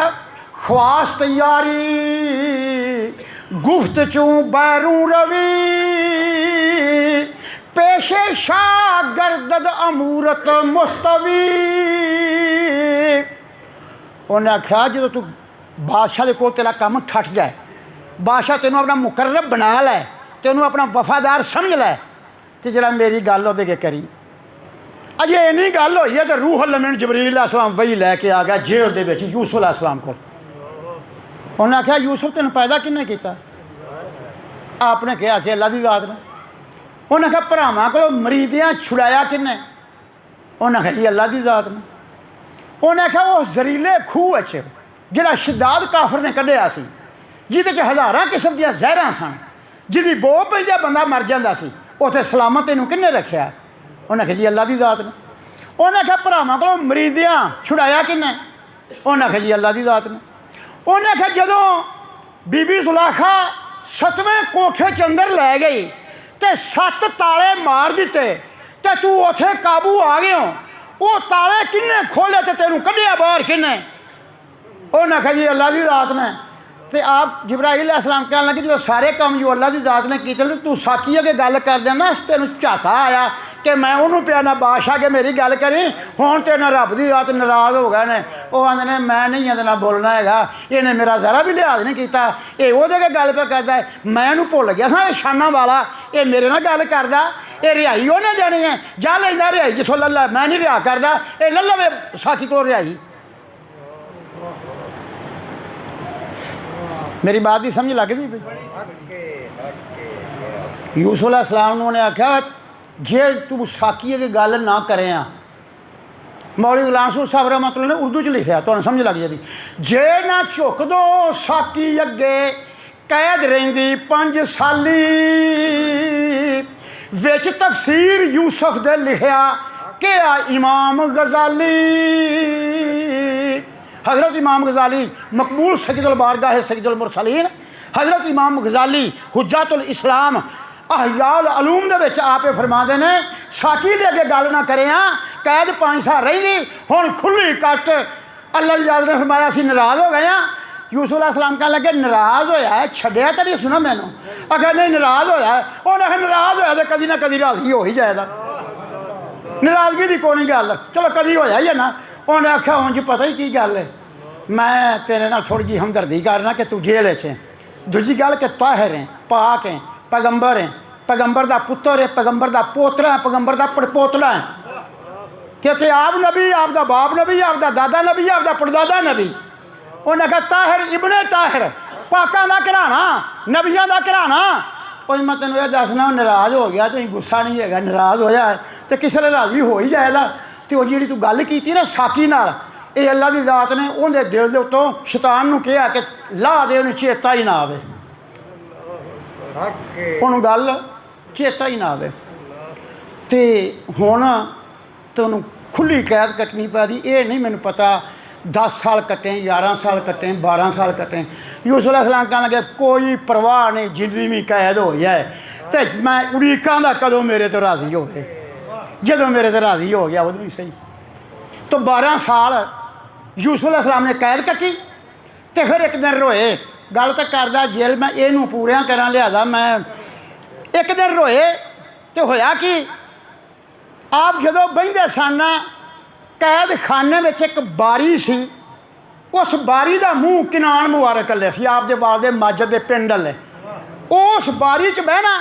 ख्वास तैयारी गुफ्त चूँ बैरू रवि पेशे शाह गर्दद अमूरत मुस्तवी। उन्हें आख्या जो तू बादशाह के कोल तेरा काम ठट जाए, बादशाह तेनों अपना मुकर्रब बना लै, तेनों अपना वफादार समझ लै तो जरा मेरी गल वो करी। अजे इन्नी गल हुई है तो रूह अल अमीन जबरील अलैहिस्सलाम वही लैके आ गया जेल दे विच यूसुफ अलैहिस्सलाम को। उन्हें आख्या यूसुफ तेन पैदा किन्ने किया? आपने कहा कि अल्लाह की जात ने। उन्हें आख्या भरावां को मरीदियाँ छुड़ाया किन्ने? उन्हें आख्या जी अल्लाह की जात ने। उन्हें आख्या उस जरीले खूह जिहड़ा शद्दाद काफर ने कढ़िया सी जिहदे च हज़ारां किस्म दी जहरां सन, जिहदी बो पैंदे बंदा मर जांदा सी, उत्थे सलामत इनू किन्ने रखिया? उन्हें आख्या जी अल्लाह की जात ने। उन्हें आख्या भरावां को मरीदियाँ छुड़ाया किन्ने? उन्हें आख्या जी अल्लाह की जात ने। उन्हें आख्या जदों बीबी जुलेखा 7वें कोठे च अंदर लै गई तो 7 ताले मार दिते तो तू उत्थे काबू आ गए हो, वो ताले किन्ने खोले तो तेनू कढ़िया बाहर किन्ने? उन्हें आख्या जी अल्लाह की जात ने। तो आप जिब्राईल अलैहिस्सलाम कहने लगे जो सारे काम जो अल्लाह की जात ने किए तो तू साकी अगे गल कर देना तेन झाका आया कि मैं उन्होंने पिया ना बादशाह के मेरी गल करी हुण तेरे नाल रब की जात नाराज़ हो गए ने। वो आंदे ने मैं नहीं ये नाल बोलना है, इन्हें मेरा जरा भी लिहाज नहीं किया, ये वो गल पे करता है मैं इनू भुल गया था शाना वाला ये मेरे नाल गल करदा, ये रिहाई उन्हें देनी है जा लेंदा रिहाई जिथों लल्ला मैं नहीं रिहा करदा ये लल्ला वे साकी को रिहाई। मेरी बात की समझ लगती यूसुफ अलैहिस्सलाम ने आख्या जे तू साकी की गल ना करें। मौलवी गुलाम सूद साहब रहमतुल्लाह ने उर्दू च लिखा तो समझ लग जाती जे ना झुक दो साकी अगे कैद रहिंदी 5 साली विच तफसीर यूसुफ दे लिखिया कि इमाम गजाली हज़रत इमाम गजाली मकबूल सैयदुल बारगाह सैयदुल मुरसलीन हज़रत इमाम गजाली हुज्जतुल इस्लाम अहयाउल उलूम दे विच आपे फरमाते ने साकी दे अगे गल ना करें कैद 5 साल रही हुण खुली कट अल्लाह की जात ने फरमाया असीं नाराज़ हो गए हैं। यूसुफ अलैहिस्सलाम कहने लगे नाराज़ होया है छड्डिया तो नहीं सुना मैनू? आखिर नहीं नाराज़ होया है। उन्हें आखिर नाराज़ होया तो कदी ना कदी राज़ी हो ही जाएगा, नाराज़गी की कोई गल चलो कदी होया ही है ना। उन्हें आख्या उंज पता ही की गल है मैं तेरे नाल थोड़ी जी हमदर्दी करना कि तू जेल च है, दूजी गल कि ताहिर है पाक है पैगंबर है, पैगंबर का पुत्र है, पैगंबर का पोतरा है, पैगंबर का पड़पोतला है क्योंकि आप नबी आपका बाप नबी आपका दादा नबी आपका पड़दादा नबी। उन्हें कहा ताहिर इबने ताहिर पाका का घराना नबिया का घराना। और मैं तेन यह दसना नाराज़ हो गया तो गुस्सा नहीं है नाराज़ होया है तो किसी ने राज़ी हो ही जाएगा। तो जी तू गल की ना साकी नाल ये अल्लाह की जात ने उन्हें दिल के उत्तों शैतान नूं कहा कि ला दे उन्हें चेता ही ना आवे, उन्होंने गल चेता ही ना आवे तो हुण तो खुली कैद कटनी पैदी। ये नहीं मैनू पता 10 साल कट्टे, 11 साल कट्टे, 12 साल कट्टे। यूसुफ अलैहिस्सलाम कहन लगे कोई परवाह नहीं, जिन्नी भी कैद हो जाए तो मैं उड़ीकां दा कदों मेरे तो राज़ी हो गए, जदों मेरे तो राज़ी हो गया उदों ही सही। तो 12 साल यूसुफ अलैहिस्सलाम ने कैद कट्टी तो फिर एक दिन रोए। गल तो करदा जेल मैं इनू पूरियां करा लिहाजा मैं एक दिन रोए तो होया कि आप जदों बहिंदे सन कैद खाने में एक बारी सी, उस बारी का मूँह किनान मुबारक अल्ले सी आपदे वालदे माजिद दे पिंड अल्ले। उस बारी च बहना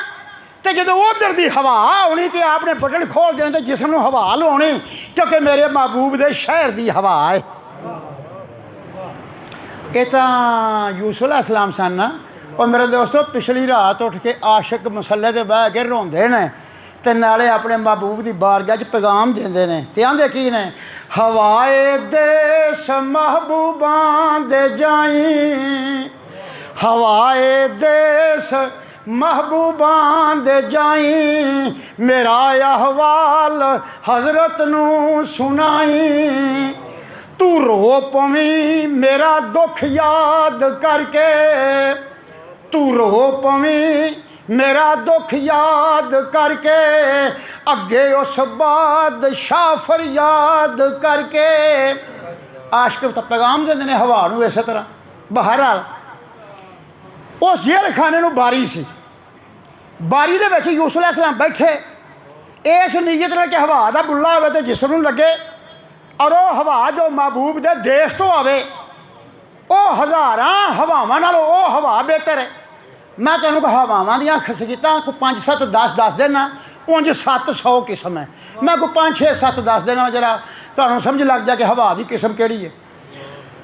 तो जो उधर की हवा आनी तो आपने बटन खोल देने तो जिसम हवा लवानी, क्योंकि मेरे महबूब के शहर की हवा है। ये तो यूसुफ अलैहिस्सलाम सन। और मेरे दोस्तों पिछली रात उठ के आशिक मसले ते बह के रोंदे ने ते नाले अपने महबूब की बारगाह च पैगाम देंदे ने ते आंदे की ने, हवाए देश महबूबां दे जाई, हवाए देश महबूबां दे जाई, मेरा अहवाल हजरत नू सुनाई, तू रो पवी मेरा दुख याद करके, तू रो पवी मेरा दुख याद करके, अगे उस बादशाह फरियाद करके। आशिक तो पैगाम देंदे ने हवा नूं इस तरह। बहरहाल उस जेल खाने नूं बारी सी, बारी दे विच यूसुफ अलैहिस्सलाम बैठे इस नीयत नाल कि हवा दा बुल्ला होवे ते जिस्म नूं लगे और वह हवा जो महबूब दे देश तो आवे, वह हज़ारां हवावां नालों वह हवा बेहतर है। मैं तेन हवावां दियां खसगितां को 5 7 10 दस देना, उंज 700 किस्म है। मैं को 5 6 7 10 देना जरा तुहानूं समझ लग जाए कि हवा की किस्म केड़ी है।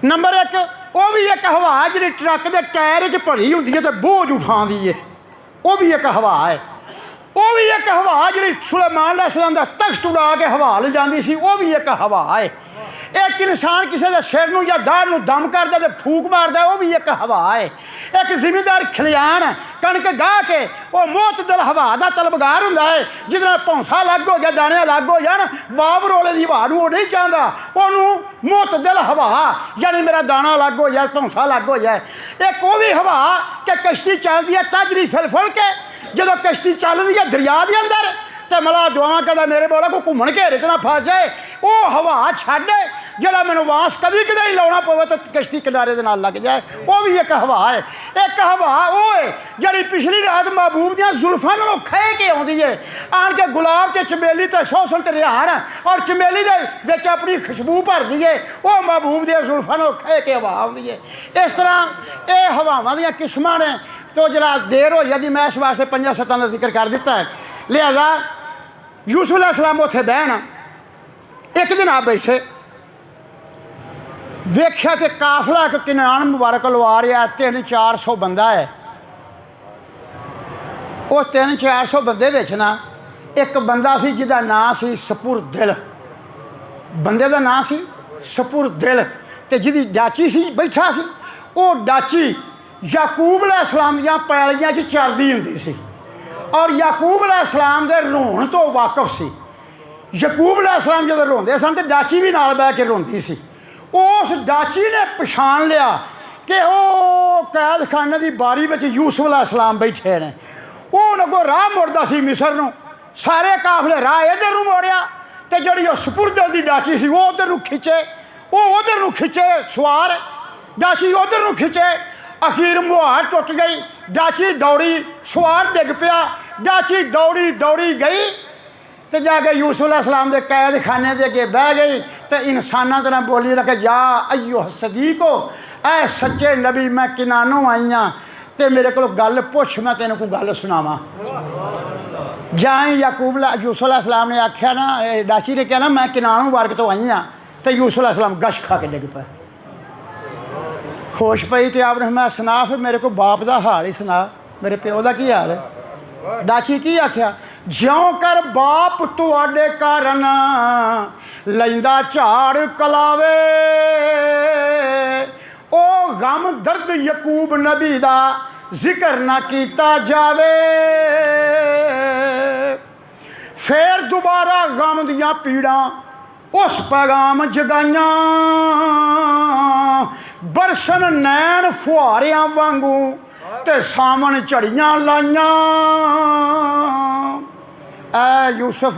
नंबर 1 वह भी एक हवा है जी ट्रक के टायर च भरी होंदी है तो बोझ उठाती है, वह भी एक हवा है। वह भी एक हवा जी सुलेमान अलैहिस्सलाम दा तख्त उड़ा के हवा ले जाती सी, वह भी एक हवा है। एक इंसान किसी के सिर नूं या दाढ़ नूं दम करदा ते फूक मारदा, वह भी एक हवा है। एक जिमीदार खलियान कणक गाह के वह मोतदल हवा का तलबगार हुंदा है, जिहदे नाल भौंसा अलग हो गया दाने अलग हो जान, वाव रोले की हवा नूं नहीं चाहता, उन्होंने मोतदल हवा यानी मेरा दाना अलग हो जाए भौंसा अलग हो जाए। एक वह भी हवा कि कश्ती चलती है तजरी फिल फिल के, जो कश्ती चलती है दरिया के अंदर तो मला दुआ कहता मेरे बोला को घूमन घेरे च ना फस जाए, वह हवा छड्ड जरा मैनू वास कभी कदे ही लाना पवे तो कश्ती किनारे के नाल लग जाए, वह भी एक हवा है। एक हवा वो है जी पिछली रात महबूब दियाँ जुल्फां नालों खह के आती है, आन के गुलाब के चमेली तो सोसन ते रिहान और चमेली के अपनी खुशबू भरती है, वह महबूब दियाँ जुल्फां नालों खह के हवा आती है। इस तरह ये हवावां दियां किस्मां ने। तो जरा देर हो जाती मैं इस वास्ते 5 7 का जिक्र कर दिता है। लिहाजा यूसुफ अलैहिस्सलाम उत्थे बहन एक दिन आप बैठे वेख्या कि काफला एक किनान मुबारक लवा रहा 300-400 बंदा है। वो 300-400 बंदे विच ना एक बंदा सी जिहदा नाम सी सपुरदिल, बंदे का नाम सी सपुरदिल, ते जिहदी डाची सी बैठा सी वो डाची याकूब अलैहिस्सलाम दियां पैलियां च चलदी हुंदी सी और याकूब अलैहिस्सलाम दे रोण तो वाकफ सी। याकूब अलैहिस्सलाम जदों रोंदे सन ते डाची भी नाल बैठ के रोंदी सी। उस डाची ने पछाण लिया कि वो कैद खाने की बारी में यूसुफ अलैहिस्सलाम बैठे ने। वो अगों राह मुड़दा सी मिस्र नूं, सारे काफले राह इधर नूं मोड़िया ते जिहड़ी सपुरदिल दी डाची सी वो उधर नूं खिंचे, वो उधर नूं खिंचे सवार, डाची उधर नूं खिंचे, अखीर मुहार टुट गई, डाची दौड़ी, सवार डिग पिया, डाची दौड़ी दौड़ी गई तो जाके यूसुफ अलैहिस्सलाम के कैद खाने के अगे बह गई तो इंसाना तरह बोली रखे या अयो सदीको ऐ सच्चे नबी मैं किनानों आई हाँ तो मेरे को गल पुछ मैं तेन कोई गल सुनावा। जाए याकूब यूसुफ अलैहिस्सलाम ने आख्या ना डाची ने कहा ना मैं किनानों वर्ग तो आई हाँ तो यूसुफ अलैहिस्सलाम गश खा के डिग पे होश पई तो आपने मैं सुना फिर मेरे को बाप का हाल ही सुना मेरे प्यो का की हाल है। डाची की आख्या ज्यों कर बाप तुहाडे कारण लैंदा झाड़ कलावे ओ गम दर्द यकूब नबी दा जिक्र ना कीता जावे फिर दोबारा गम दियां पीड़ां उस पैगाम जगाइयां बरसन नैन फुहारियां वांगू ते सामन झड़ियां लाइयां। ऐ यूसुफ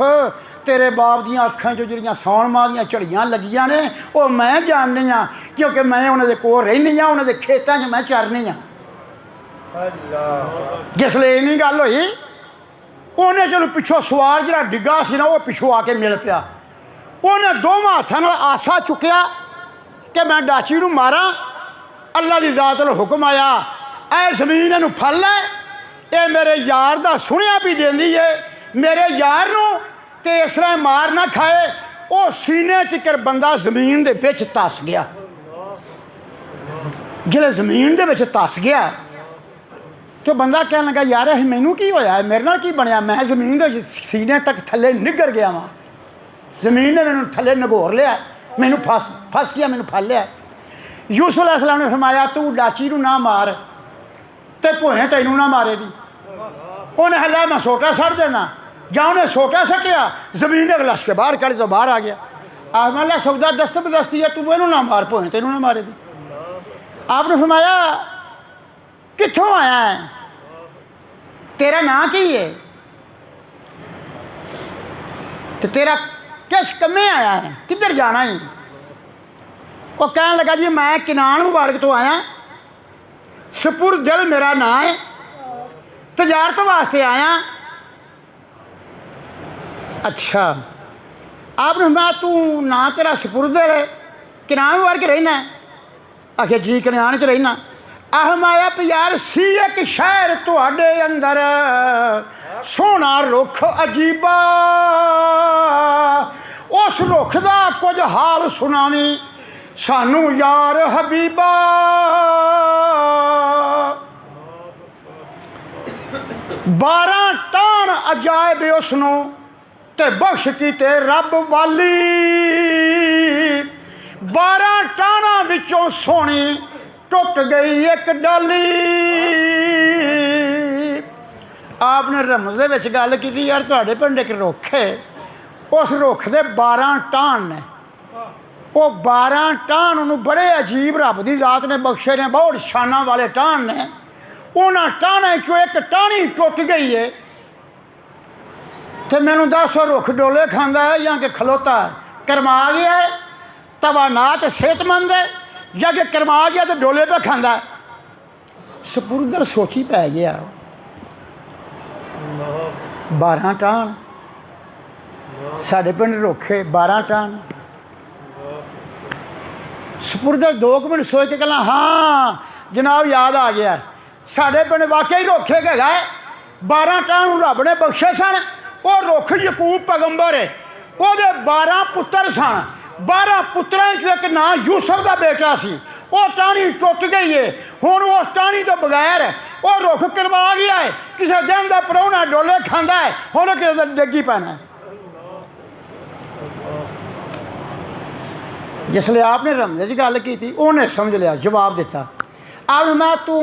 तेरे बाप दियां अखां चो जिहड़ियां सौन मां दियां झड़ियां लगियां ने वो मैं जाननी हाँ, क्योंकि मैं उन्होंने कोल रही हाँ, उन्होंने खेतों च मैं चरनी हाँ। जिसले इन्नी गल होई उन्हें चलो पिछों सवार जरा डिग्गा सी ना वो पिछों आके मिल पिया। उन्हें दोवां हत्थां नाल आसा चुकिया कि मैं डाची नूं मारा। अल्लाह की जात नाल हुक्म आया ऐ जमीन इहनूं फड़ लै, ये मेरे यार दा सुनिया भी देंदी है, मेरे यार नूं ते इस तरह मार ना खाए। वो सीने तिकर बंदा जमीन दे विच धस गया। जिहड़े जमीन दे विच धस गया तो बंदा कहन लगा यार मैनू की होया है, मेरे नाल की बनया, मैं जमीन दे सीने तक थले निगर गया वां, जमीन ने मैनू थले नगोर लिया, मैनू फस गया, मैनू फल लिया। यूसुफ अलैहिस्सलाम ने फरमाया तू डाची नूं ना मार ते भोएं तैनू ना मारेगी। उन्हें हल्ला मैं सोटा सट देना, जां उन्हें सोटा सटिया जमीन ने गलश के बाहर कड़ी तो बाहर आ गया। आमला सौदा दस्त बदस्ती है, तू मैनू ना मार भोएं तैनू ना मारेगी। आपने फरमाया कित्थों आया है, तेरा नाम की है, तो तेरा किस कम्मे आया है, किधर जाना है। वो कहने लगा जी मैं किनान मुबारक तो आया, सपुरदिल मेरा नाम है, तजारत वास्ते आया। अच्छा आपने मैं तू ना तेरा सपुरदिल है, किनान मुबारक रहना है। आखिर जी कन्यान च रहना। आहमाया भी यार सी एक शहर तुहाडे अंदर सोहना रुख अजीबा, उस रुख दा कुछ हाल सुनावी सानू यार हबीबा। 12 टाण अजायब उसनू ते बख्श कीते रब वाली, 12 टाणा विचों सोहनी टुट गई एक डाली। आपने रमज़ विच गल की यार तुहाडे पिंड एक रुख है, उस रुख दे 12 टाण ने, वो 12 टाण उन्होंने बड़े अजीब रब की जात ने बख्शे ने, बहुत शाना वाले टाण ने। उन्होंने टाणा चो एक टाणी टुट गई है तो मैनू दस रुख डोले खांदा है या कि खलोता है, करमा गया है तवानात सेहतमंद है या कि करमा गया तो डोले पे खांदा है। सपुरदर सोची पै गया 12 टाण साढ़े पिंड रुखे 12 टाण। सपुरदर 2 मिनट सोच के कहना हाँ जनाब याद आ गया, साढ़े पिंड वाकई रुख है 12 टाण रब ने बख्शे सन। वो रुख यकूब पैगंबर है, वो 12 पुत्र सन, 12 पुत्रां चों एक नां यूसुफ का बेटा सी। वो टाणी टुट गई है, हुण उस टाणी तो बगैर वो रुख करवा गया है। किसी दिन का परौना डोले खांदा है, हुण किसी डिग्गी पैना। जिसले आपने रमज़े च गल की थी उन्हें समझ लिया, जवाब दिता। अब मैं तू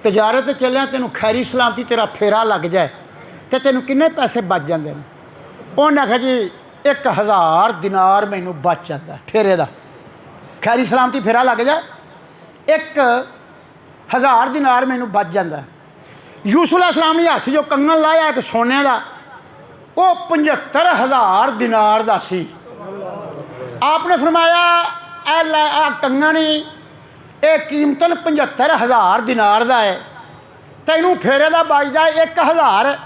तजारत चलिया, तेनों खैरी सलामती तेरा फेरा लग जाए तो तेनों किन्ने पैसे बच जाते हैं। उन्हें आखिया जी 1000 दिनार मैनू बच जाता फेरे का, खैरी सलामती फेरा लग जाए 1000 दिनार मैनू बच जाता। यूसुफ अलैहिस्सलाम ने हथ जो कंगन लाया एक सोने का, वो 75,000 दिनार का सी। आपने फरमाया ए कंगन ही ये कीमतन 75,000 दिनार का है, तैनू फेरे का बचता 1000,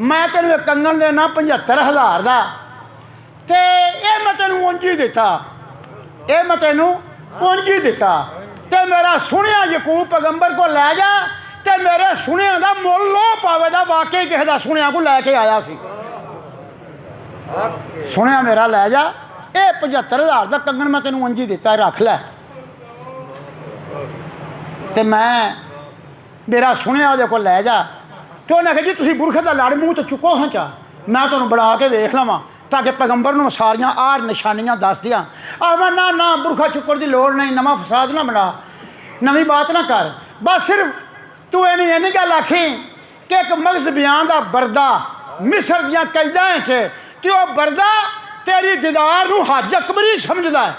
मैं तेन कंगन देना 75,000 का, तो ये मैं तेनू उंज ही दिता, ये मैं तेनू उंज ही दिता। तो मेरा सुनिया यकूब पैगंबर को लै जा, तो मेरे सुनिया का मुल लो पावे दा वाकई किसी का सुनिया को लैके आया सी। सुनिया मेरा लै जा, ये 75,000 का कंगन मैं तेनू उंज ही दिता, रख लै। तो मैं मेरा सुनिया वो को लै जा। तो उन्हें आखिया जी तुम बुरखे का लड़ मूँह तो चुको हाँ चा, मैं तुम्हें बना के वेख लवां ताकि पैगंबर नूं सारियां आर निशानियां दस दियां। मैं ना बुरखा चुकण की लोड़ नहीं, नवा फसाद ना बना, नवी बात ना कर, बस सिर्फ तू इन्नी गल आखी कि एक मगज़ बयान का बरदा मिस्र दियां कैदां च, तो वह बरदा तेरी दीदार नूं हज अकबरी समझदा है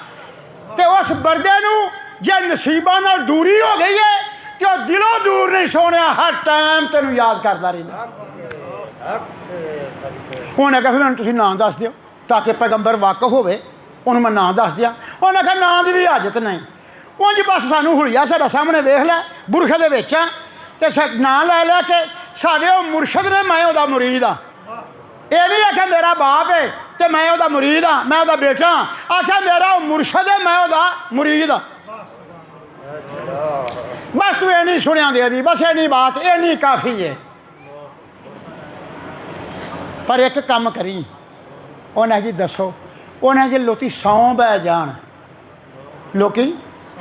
ते उस बरदे नूं जे नसीबां नाल दूरी हो गई है तो दिलों दूर नहीं सोने, हर टाइम तेनों याद करता रहिंदा। उन्हें कहा मैंने तुसीं नाम दस दिओ ताकि पैगंबर वाकफ होवे, उन्होंने मैं नाम दस दिया। उन्हें कहा नाम की भी हाजत नहीं, उंज बस सानू हुलिया साडे सामने वेख लै बुरखे दे विच ते नाम लै लै के साडे ओ मुर्शद ने, मैं उहदा मुरीद हाँ। ये नहीं आख्या मेरा बाप है तो मैं उहदा मुरीद हाँ, मैं उहदा बेटा हाँ, आख्या मेरा मुर्शद है मैं उहदा मुरीद हाँ। बस तू इन्नी सुनिया दे दी, बस इन्नी बात, इन्नी काफ़ी है। पर एक काम करी, उन्हें जी दसो, उन्हें जी लोग सौ बह जान, लोग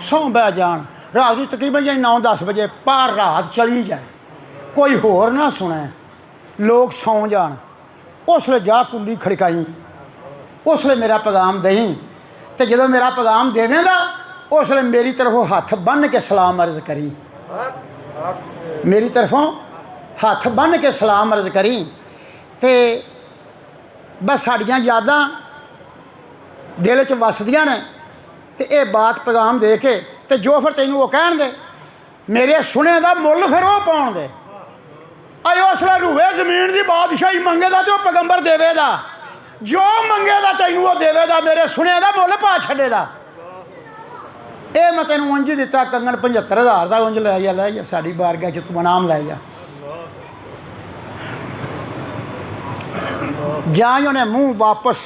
सौ बह जान, रात की तकरीबन जी 9-10 बजे पर रात चली जाए, कोई होर ना सुने, लोग सौ जान, उसले जा कुंडी खड़काई, उसले मेरा पैगाम दई, तो जो मेरा पैगाम देवेगा उसले मेरी तरफों हथ बन के सलाम अर्ज करी, मेरी तरफों हथ बन के सलाम अर्ज करी। तो बस साड़ियाँ यादां दिल च वसदियां ने, तो ये बात पैगाम दे के तो जो फिर तेनों वो कहन दे, मेरे सुने का मुल फिर वो पाउण दे। अरे उसले रूए जमीन की बादशाही मंगेगा तो पैगंबर देवेगा, जो मंगेगा तेनों वो देवेगा, मेरे सुने का मुल पा छड़ेगा। ये मैं तेन उंज दिता कंगन 75,000 का, उंज लै जा साड़ी बारगाह च तू इनाम लै जा उन्हें मुँह वापस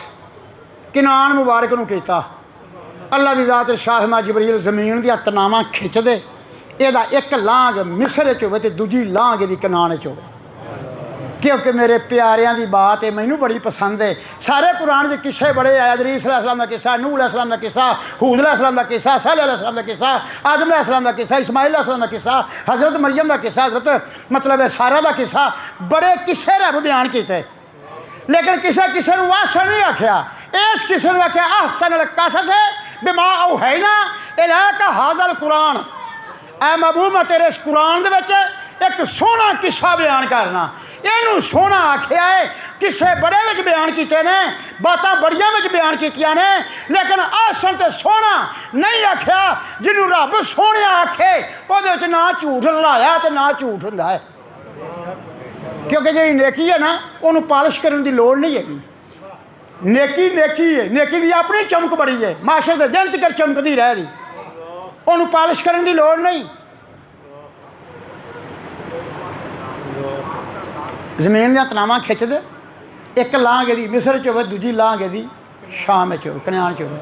किनान मुबारक नूं कीता। अल्लाह की ज़ात शाहमा जबरील जमीन दियां तनावां खिच दे, एदा एक लांग मिस्र च होवे ते दूजी लांग एदी कनान च होवे, क्योंकि मेरे प्यारियां की बात है मैनू बड़ी पसंद है। सारे कुरान के किस्से बड़े आए, इदरीस अलैहिस्सलाम का किस्सा, नूह अलैहिस्सलाम का किस्सा, हूद अलैहिस्सलाम का किस्सा, सालेह अलैहिस्सलाम का किस्सा, आदम अलैहिस्सलाम का किस्सा, इस्माइल अलैहिस्सलाम का किस्सा, हज़रत मरियम का किस्सा, हज़रत मतलब सारा का किस्सा, बड़े किस्से रब बयान किए। लेकिन किसे नूं आसन नहीं आख्या, इस किसे नूं आख्या अहसन अल कसस बिमा औहैना इलैका हाज़ल कुरान। ऐ महबूब मैं तेरे इस कुरान दे विच एक सोहना किस्सा बयान करना, इनू सोहना आख्या है। किस्से बड़े विच बयान किए ने, बातां बड़ियां विच बयान कीतियां ने, लेकिन आसन ते सोहना नहीं आख्या। जिन्हों रब सोहने आखे उहदे विच ना झूठ रलाया ते ना झूठ हुंदा है, क्योंकि जी नेकी है ना उन्होंने पालिश करने की लोड़ नहीं हैगी। नेकी नेकी है, नेकी की अपनी चमक बड़ी है, माशरे के दिन तक चमकती रह रही, उन्होंने पालिश करने की लोड़ नहीं। जमीन दियां तनावां खिच दे, एक लांग एदी मिस्र च होवे, दूजी लांग एदी शाम च होवे, कन्यान च होवे।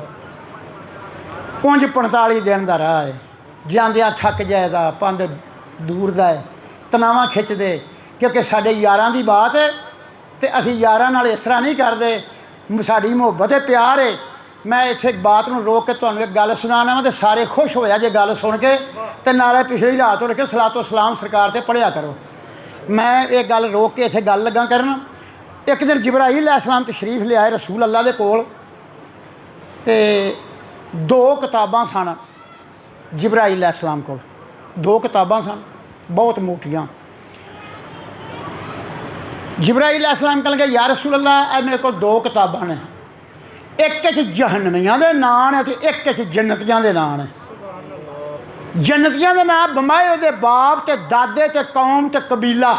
उंज 45 दिन का राह है, जांदियां थक जाएगा, पंध दूर दा है, तनावां खिच दे, क्योंकि साडे यारां दी बात है तो असीं यारां नाल इस तरह नहीं करते, साड़ी मुहब्बत है, प्यार है। मैं इत्थे एक बात नूं रोक के तुहानूं एक गल सुनाना वा, तो सारे खुश होया जे गल सुन के, तो नाले पिछली रात हो रखे सलातो सलाम सरकार ते पढ़िया करो। मैं एक गल रोक के इत्थे गल लगा करन। एक दिन जिब्राईल अलैहिस्सलाम तशरीफ ले आए रसूल अल्लाह दे कोल, ते 2 किताबां सन जिब्राईल अलैहिस्सलाम कोल, 2 किताबां सन बहुत मोटियां। जिब्राईल अलैहिस्सलाम कह लगे या रसूल अल्लाह मेरे को 2 किताबां ने, एक जहन्नमियां दे नाम है तो एक जन्नतियां दे नाम है। जन्नतियां दे नाम बमाए उहदे बाप ते दादे ते कौम ते कबीला,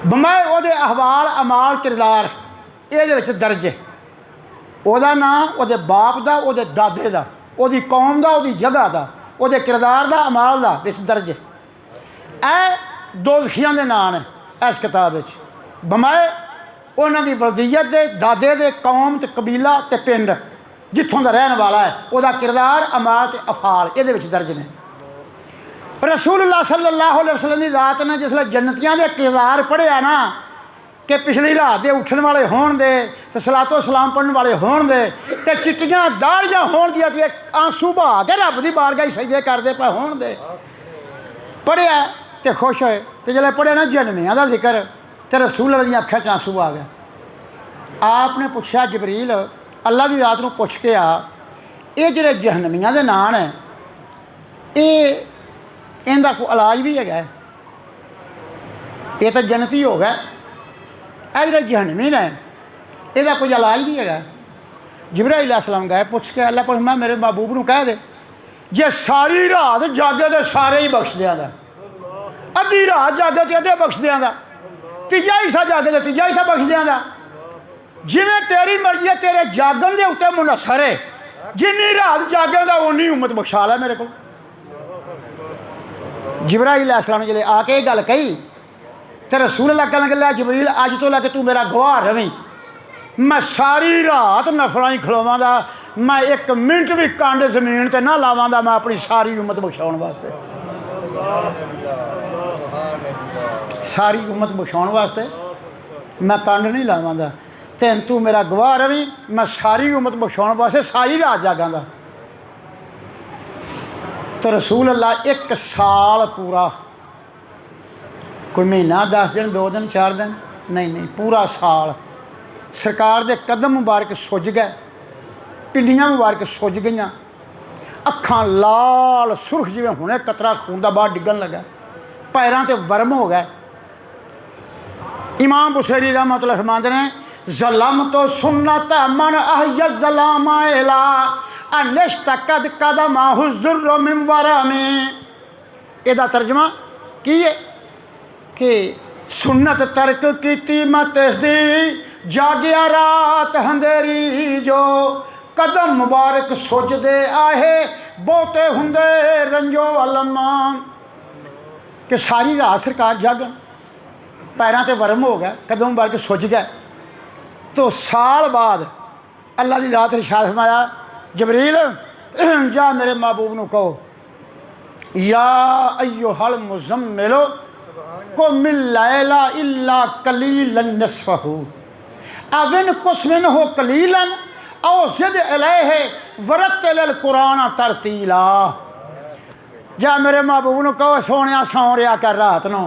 बमाए उहदे अहवाल अमाल किरदार, इहदे विच दर्ज है। उहदा नाम उहदे बाप दा, उहदे दादे दा, उहदी कौम दा, उहदी जगह दा, उहदे किरदार दा, अमाल दा विच दर्ज है। ऐ दोज़खियां दे नाम है इस किताब विच, बमाए उन्हां दी वल्दियत दे, दादे दे, कौम ते कबीला ते पिंड जिथों का रहने वाला है, वह किरदार अमाल ते अफाल ये दर्ज ने। रसूलुल्लाह सल्लल्लाहु अलैहि वसल्लम की ज़ात ने जिसले जन्नतियां दे किरदार पढ़िया ना, कि पिछली रात के उठने वाले होण दे, तो सलातो सलाम पढ़ने वाले होण दे, ते चिट्टियां दाड़ियां होण दियां ते आंसू बहा के रब की बारगाह सजदे करदे पे होण दे, पढ़िया तो खुश होए। तो जल्द पढ़िया ना जन्मियां का जिक्र, तो रसूल दी अखां च आंसू आ गया। आपने पूछा जबरील अल्लाह की रात को पुछ के आ, ये जोड़े जहन्नमियां दे नाम है ये इनका कोई इलाज भी है? ये तो जन्नती हो गए, ये जोड़े जहन्नमी ने ਇਹਦਾ कोई इलाज नहीं है। जिब्राइल अलैहिस्सलाम गए पुछ के अल्लाह को मैं मेरे महबूब को कह दे जे सारी रात जागे तो सारे ही बख्श देंदा, अद्धी रात जागे तो अद्धे बख्श देंदा, तीजा हिस्सा जागे तो तीजा हिस्सा बख्श देंदा। जिवें तेरी मर्जी है तेरे जागन के उत्ते मुनसर है, जिन्नी रात जागेगा उन्नी उम्मत बख्शा लै मेरे को। जिब्राइल अलैहिस्सलाम ने जल्द आके गल कही तो रसूल अल्लाह कहने लगे जिब्रील अज तो लैके तू मेरा गवाह रवी, मैं सारी रात नफलों ही खलोवांगा, मैं एक मिनट भी कंड जमीन ते ना लावांगा, मैं अपनी सारी उम्मत बख्शाउण वास्ते, सारी उम्मत बख्शाउण वास्ते मैं कंड नहीं लावांगा। तेन तू मेरा गवाह रवी, मैं सारी उम्मत बख्शाउण वास्ते सारी रात जागांगा। तो रसूल अल्लाह 1 साल पूरा, कोई महीना 10 दिन 2 दिन 4 दिन नहीं, पूरा साल सरकार दे कदम मुबारक सुज गए, पिंडियां मुबारक सुज गई, अखां लाल सुरख जिवें हुणे कतरा खून का बाहर डिगन लगा, पैरों ते वर्म हो गए। इमाम बुसैरी रहमतुल्लाह फरमाते ने ज़लम तो सुन्नत मन अहय ज़लामाइला अनिश्तकद कदमाहु ज़ुर्र मिन वरमी। इहदा तर्जमा की है कि सुन्नत तर्क कीती मत इसदी, जागिया रात अंधेरी जो, कदम मुबारक सुजदे आहे बहुते हुंदे रंजो अलमा। कि सारी रात सरकार जागन, पैरों ते वर्म हो गया, कदम मुबारक सुज गए। तो साल बाद अल्लाह की रात इरशाद फरमाया जबरील जा मेरे महबूब को कहो या अय्युहल मुज़म्मिलो कुमिल लैला इल्ला कलीलन निस्फहु अविन कुस्मिन हो कलीलन औ ज़िद अलैहि वरत्तिल कुरान तरतीला। जा मेरे महबूब को कहो सोने सौ रहा कर रात नो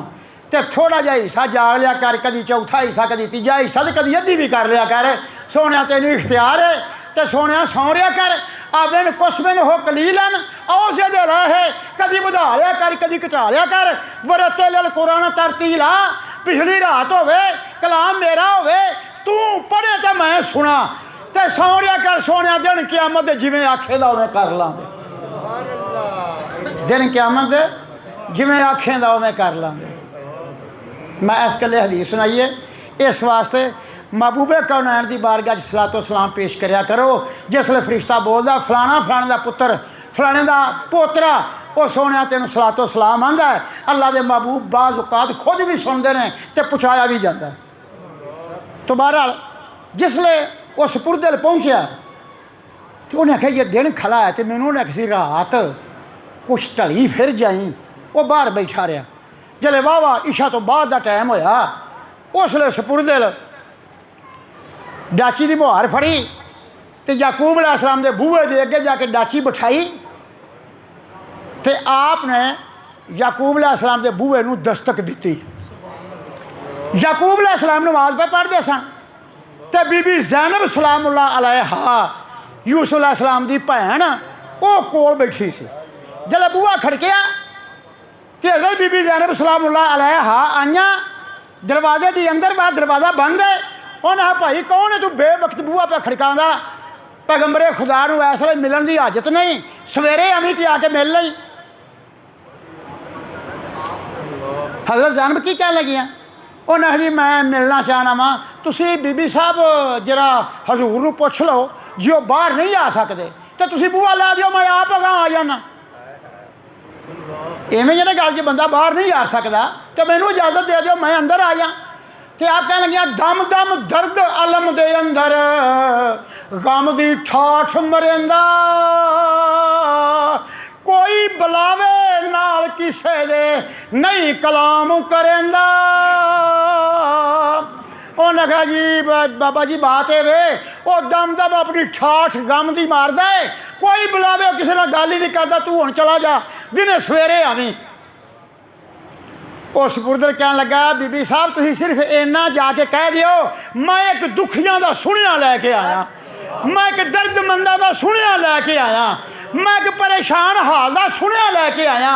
ते थोड़ा जिहा हिस्सा जाग लिया कर, कभी चौथा हिस्सा कभी तीजा हिस्सा तो कभी अद्धी भी कर लिया कर, सोने तेन इख्तियार है तो सोने सौ रहा कर। आबिन कुस्मिन हो कलीलन औ ज़िद अलैहि, कभी बढ़ा लिया कर कभी घटा लिया कर, वरत्तिल कुरान तरतीला। पिछली रात होवे कलाम मेरा होवे तू पढ़े तो मैं सुना, तो सौ रहा कर सोने दिन क़यामत जिवें आखेंदा उवें कर लांगे, दिन क़यामत जिवें आखेंदा उवें कर लांगे। मैं इस गल्ले हदीस सुनाई है, इस वास्ते महबूबे कौनैन की बारगाह सलातो सलाम पेश करया करो। जिसले फरिश्ता बोलता फलाना फलाने का पुत्र फलाने का पोतरा, वो सोने तेन सलातो सलाम आंदा है। अल्लाह के महबूब बाज़ औकात खुद भी सुनते हैं तो पहुँचाया भी जाता है। तो बहरहाल जिसले वो सपुरदिल पहुँचा तो उन्हें आख्या ये दिन खड़ा है, तो मैंने उन्हें किसी रात कुछ ढली फिर जाई। वो बाहर बैठा रहा, जल्द वाह वाह इशा तो बाद का टाइम होया, उसले सपुरदिल डाची की मुहार फड़ी तो याकूब अलैहिस्सलाम के बूहे के अगे जाके डाची बिठाई, तो आपने याकूब अलैहिस्सलाम के बूहे नूं दस्तक दी। याकूब अलैहिस्सलाम नमाज पे पढ़ते सन, तो बीबी ज़ैनब सलामुल्लाह अलैहा यूसुफ अलैहिस्सलाम की भैन वो कोल बैठी सी। जल्द बूहा खड़किया तो हज़रत बीबी ज़ैनब सलामुल्लाह अलैहा आईया, दरवाजे की अंदर बाहर दरवाज़ा बंद है। उन्हें कहा भाई कौन है तू बेवक्त बूहा पे खड़कांदा, पैगंबरे खुदा नूं इस वेले मिलन की हाजत नहीं, सवेरे अमी तो आके मिल लई। हज़रत ज़ैनब की कह लगियाँ, उन्हें जी मैं मिलना चाहना वा, तुसी बीबी साहब जरा हजूर नूं पुछ लो जी वो बाहर नहीं आ सकते तो तुसी बूहा ला दिओ, मैं आप अगां आ जाना। इवें जिहड़े गल च बंदा बाहर नहीं आ सकता तो मैनू इजाजत दे दिओ मैं अंदर आ जा। तो आप कह लगिया दम दम दर्द अलम दे अंदर गम दी ठाठ मरेंदा, कोई बुलावे नाल किसे दे नहीं कलाम करेंदा। उन्हें कहा जी बाबा जी बात है वे वो दम दम अपनी ठाठ गम दी मारदा है, कोई बुलावे किसी नाल गल ही नहीं करता, तू हुण चला जा दिने सवेरे आवी। उस पुरदर कह लगा बीबी साहब तुसीं सिर्फ इन्ना जाके कह दिओ मैं एक दुखियां दा सुनिया लैके आया, मैं एक दर्दमंदा दा सुनिया लैके आया, मैं एक परेशान हाल दा सुनिया लैके आया,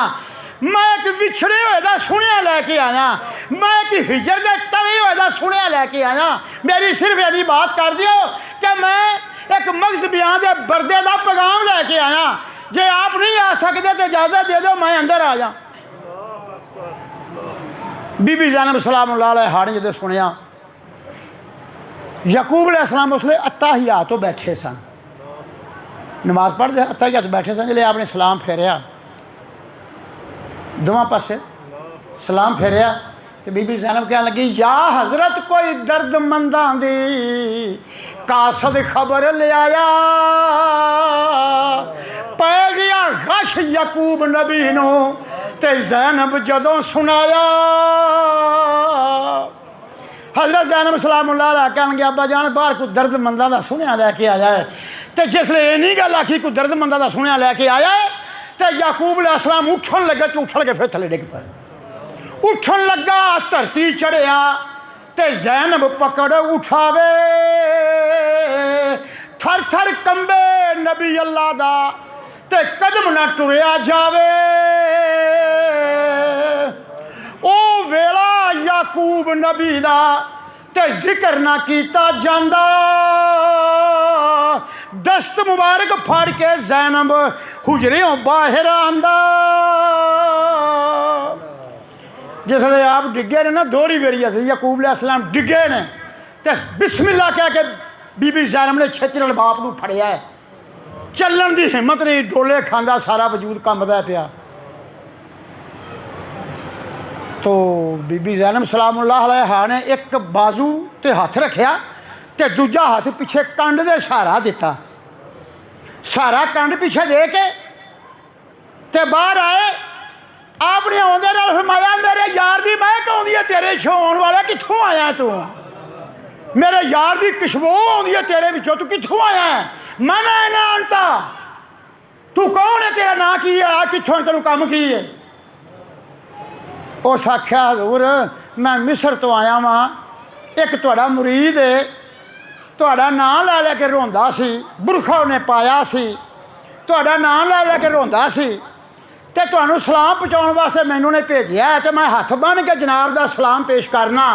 मैं एक विछड़े हुए का सुनिया लैके आया, मैं एक हिजर के तले हुए का सुनिया लैके आया। मेरी सिर्फ यही बात कर दियो कि मैं एक मगज बयान के बरदे का पैगाम लैके आया। जे आप नहीं आ सकते तो इजाजत दे दो, मैं अंदर आ जा। बीबी ज़ैनब सलामुल्लाह अलैहा ने जो सुनिया, याकूब अलैहिस्सलाम उसले अत्ताहियात तो बैठे सन, नमाज पढ़ते अत्ताहियात बैठे सन। जिसले आपने सलाम फेरिया, दोवां पासे सलाम फेरिया, तो बीबी ज़ैनब कह लगी, या हज़रत कोई दर्दमंदा दी कासद खबर ले आया। पै गया गश याकूब नबी नू ते ज़ैनब जदों सुनाया। हज़रत ज़ैनब सलामुल्लाह अलैहा कह गया, अब्बा जान बाहर कोई दर्दमंदा दा सुनिया लैके आया है। तो जिसले इन्नी गल आखी कोई दर्दमंदा दा सुनिया लैके आया है, तो याकूब अलैहिस्सलाम उठन लगे, तो उठल के फिर थले डिग पे। उठन लगा, धरती चढ़िया, ते ज़ैनब पकड़ उठावे। थर थर कंबे नबी अल्लाह दा, ते कदम ना टुरिया जावे। ओ वेला याकूब नबी दा, ते जिक्र ना कीता जांदा। दस्त मुबारक फाड़ के ज़ैनब हुजरियों बाहर आंदा। जिसले आप डिगे ने ना, दोहरी बेरी याकूब अलैहिस्सलाम डिगे ने, तो बिस्मिल्लाह कह के बीबी ज़ैनब ने छेती नाल बाप नूं फड़िया है। चलन की हिम्मत नहीं, डोले खांदा, सारा वजूद कंबदा पिया। तो बीबी ज़ैनब सलामुल्लाह अलैहा ने एक बाजू ते हथ रखिया, ते दूजा हाथ पिछे कंड दे सहारा दिता। सहारा कंड पिछे दे के ते बाहर आए। आपने आउंदे नाल फरमाया, मेरे यार दी महक आउंदी है तेरे छोण वाला, कित्थों आया तू? मेरे यार दी खुशबू आउंदी है तेरे विचों, तू कित्थों आया है? मन है ना अंता, तू कौन है, तेरा नाम की है, कित्थों तेनू कम की है? उस आख्या, हजूर मैं मिस्र तो आया वां, एक तुहाड़ा मुरीद है, तुहाड़ा नाम लै लैके रोंदा सी, बुरखा उन्हें पाया सी, तुहाड़ा नाम लै लैके रोंदा सी, ते तुहानू सलाम पहुँचाने वास्ते मैनू ने भेजिया है, तो मैं हथ बन के जनाब दा सलाम पेश करना।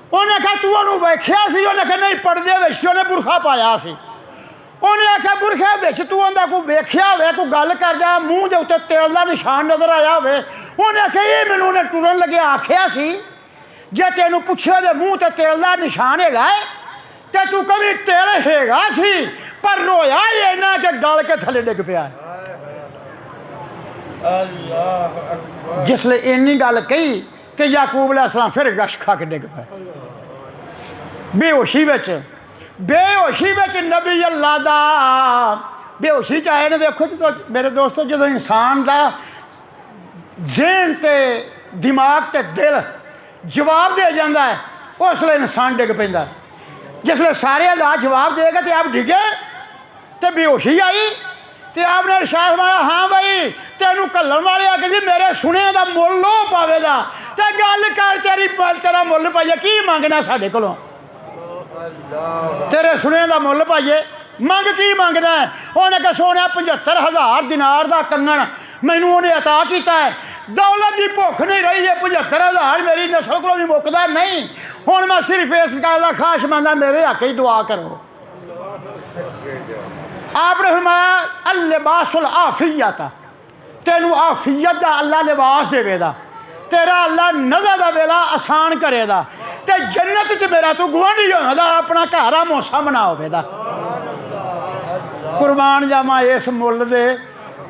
उन्हें आख्या, तू उन्होंने वेख्या सी? उन्हें आख्या, नहीं, पर्दे विच उन्हें बुरखा पाया सी। उन्हें आख्या, बुरखे विच तू उन्दा कोई वेख्या होवे, कोई गल करदा, मूँह दे उत्ते तेल दा निशान नज़र आया होवे? उन्हें आख्या, ये मैनू उन्हें टुरन लगे आख्या सी, जे तेनू पुछे दे मूँह ते तेल दा निशान हैगा ते तू कभी तेल हैगा सी, पर रोया ही इन्ना कि गल के थले डिग पिया। जिसले इन्नी गल कही कि याकूब अलैहिस्सलाम फिर गश खा के डिग पे बेहोशी विच। बेहोशी विच नबी अल्लाह दा बेहोशी च आए ने। देखो जो मेरे दोस्तों, जो इंसान का ज़हन ते दिमाग ते दिल जवाब दे जाता है, उसले इंसान डिग पैंदा। जिसले सारे अज़ा जवाब देगा तो आप डिगे, तो बेहोशी आई, तो आपने इरशाद फरमाया, हाँ भाई तेनू घल्लन वाले आके जी मेरे सुने का मुल लो पावेगा, तो गल कर, तेरा मुल पाइए, की मंगना साढ़े कोलों? तेरे सुने का मुल पाइए, मंग की मंगना है? उन्हें कहा, सोने 75,000 दिनार का कंगन मैनू उन्हें अता किया है, दौलत की भुख नहीं रही है, 75,000 मेरी नस्ल को भी मुकदा नहीं, हुण मैं सिर्फ इस गल का खाश मंदा, मेरे हक ही दुआ करो। आपने फरमाया, अल लिबासुल आफियत, तेनू आफियत का अल्लाह लिबास देवेगा, तेरा अल्लाह नज़र का वेला आसान करेगा, ते जन्नत च मेरा तू गुआंढी होगा, अपना घर आ मोसा बना होगा। कुर्बान जावा इस मुल दे,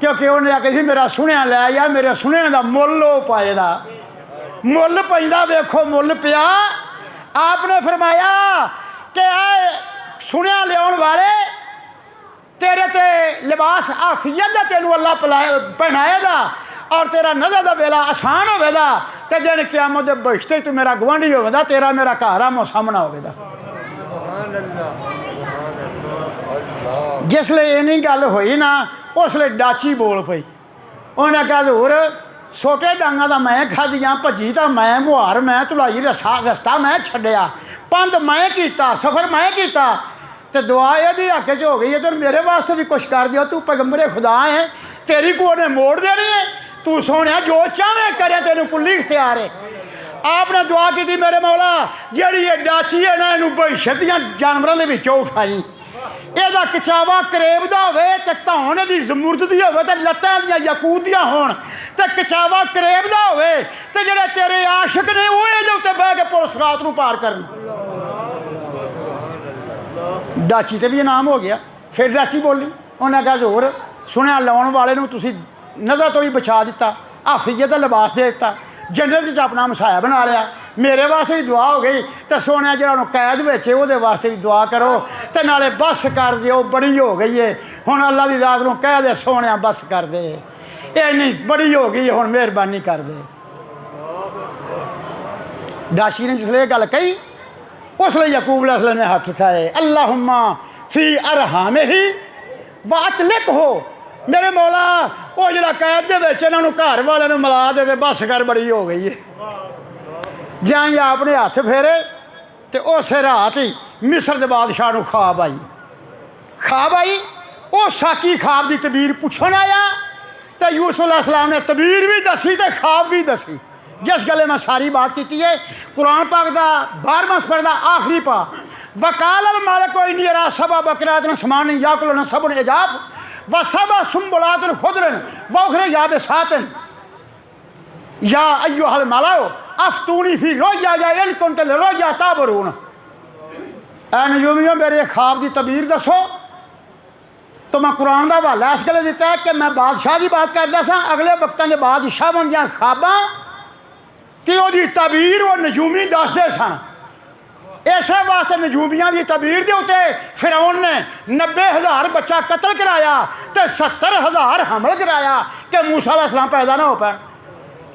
क्योंकि उन्हें आखिया सी मेरा सुनिया लै या, मेरे सुनिया का मुल लो पाएगा। मुल पैंदा वेखो, मुल पिया। आपने फरमाया कि सुनिया लियाउण वाले, तेरे ते लिबास आफियत का तेनू अल्लाह पहनाएगा, और तेरा नज़र का वेला आसान होगा, तो दिन क़यामत दे बहिश्ते तू मेरा गुआंढी होगा, तेरा मेरा घर आ सामना होगा। जिसले इन्नी गल हुई ना, उसले डाची बोल पई। उन्हें कहा, हजूर छोटे डांगा तो मैं खादियाँ, भजी तो मैं, मुहार मैं, धुलाई रस्ता मैं छड्डिया, पंध मैं किया, सफ़र मैं किया, तो दुआ यदि हक च हो गई है तो मेरे वास्ते भी कुछ कर दियो, तू पैगंबरे खुदा है, तेरी को उन्हें मोड़ देनी है, तू सोने जो चाहे करे तेन कुल्ली इख्तियार है। आपने दुआ की थी मेरे मौला जी ये डाची है ना इनू बहिशत दियां जानवरों के विचों उठाई, ਇਹਦਾ कचावा करेब का होवे ते धौन दी जमुरद दी होवे ते लत्तां दियां याकूत दियां होण ते कचावा करेब का होवे ते जेड़े तेरे आशिक ने वो ਇਹਦੇ ਉੱਤੇ बह के पुलिस रात नूं पार करन। डाची ते भी इनाम हो गया। फिर डाची बोली, उन्हें कहा जोर सुनिया लाउण वाले नूं तुसीं नज़र तो भी बचा दिता, हाफिज़त दा लिबास दे दिता, जन्नत च अपना मसाया बना लिया। मेरे वास्ते भी दुआ हो गई तो सोने जो कैद वेचे वो वास्ते भी दुआ करो तो नाले बस कर दिओ, बड़ी हो गई है हुण अल्लाह की रात को कह दे सोने बस कर दे, ये नहीं बड़ी हो गई हुण मेहरबानी कर दे। डाशी ने जिसले गल कही उसले यकूब अलैहिस्सलाम ने हाथ उठाए, अल्लाहुम्मा फी अरहामिही वातलिक हो, मेरे मौला वो जरा कैद दे विच इन्हां नूं घर वाले नूं मिला दे, बस कर बड़ी हो गई है। जाई आपने हथ फेरे तो उस रात ही मिस्र के बादशाह को ख्वाब आई। ख्वाब आई वो साकी ख्वाब की तबीर पुछन आया तो यूसुफ अलैहिस्सलाम ने तबीर भी दसी तो ख्वाब भी दसी। जिस गले मैं सारी बात की है कुरान पाक का 12वां सूरा का आखिरी पा, वकाल मालिक कोई नहीं रा सबा बकरात समान याकुलन सबन एजाफ व सबा सुम्बुलात खुदरन व उखरे या बेसातन या अय्युहल मलाओ अफ्तूनी फी रोया या इन कुंत रोया ताबरून। ऐ नजूमियों मेरे ख्वाब की तबीर दसो तो मैं कुरान का हवाला इस गले दिता है कि मैं बादशाह की बात करता सा, अगले वक्तों के बादशाह बन दियाँ ख्वाबां कि वो तबीर वो नजूमी दसते सन। इस वास्ते नजूमियों की तबीर के उत्ते फिरौन ने 90,000 बच्चा कतल कराया तो 70,000 हमल कराया कि मूसा अलैहिस्सलाम पैदा ना हो पाए,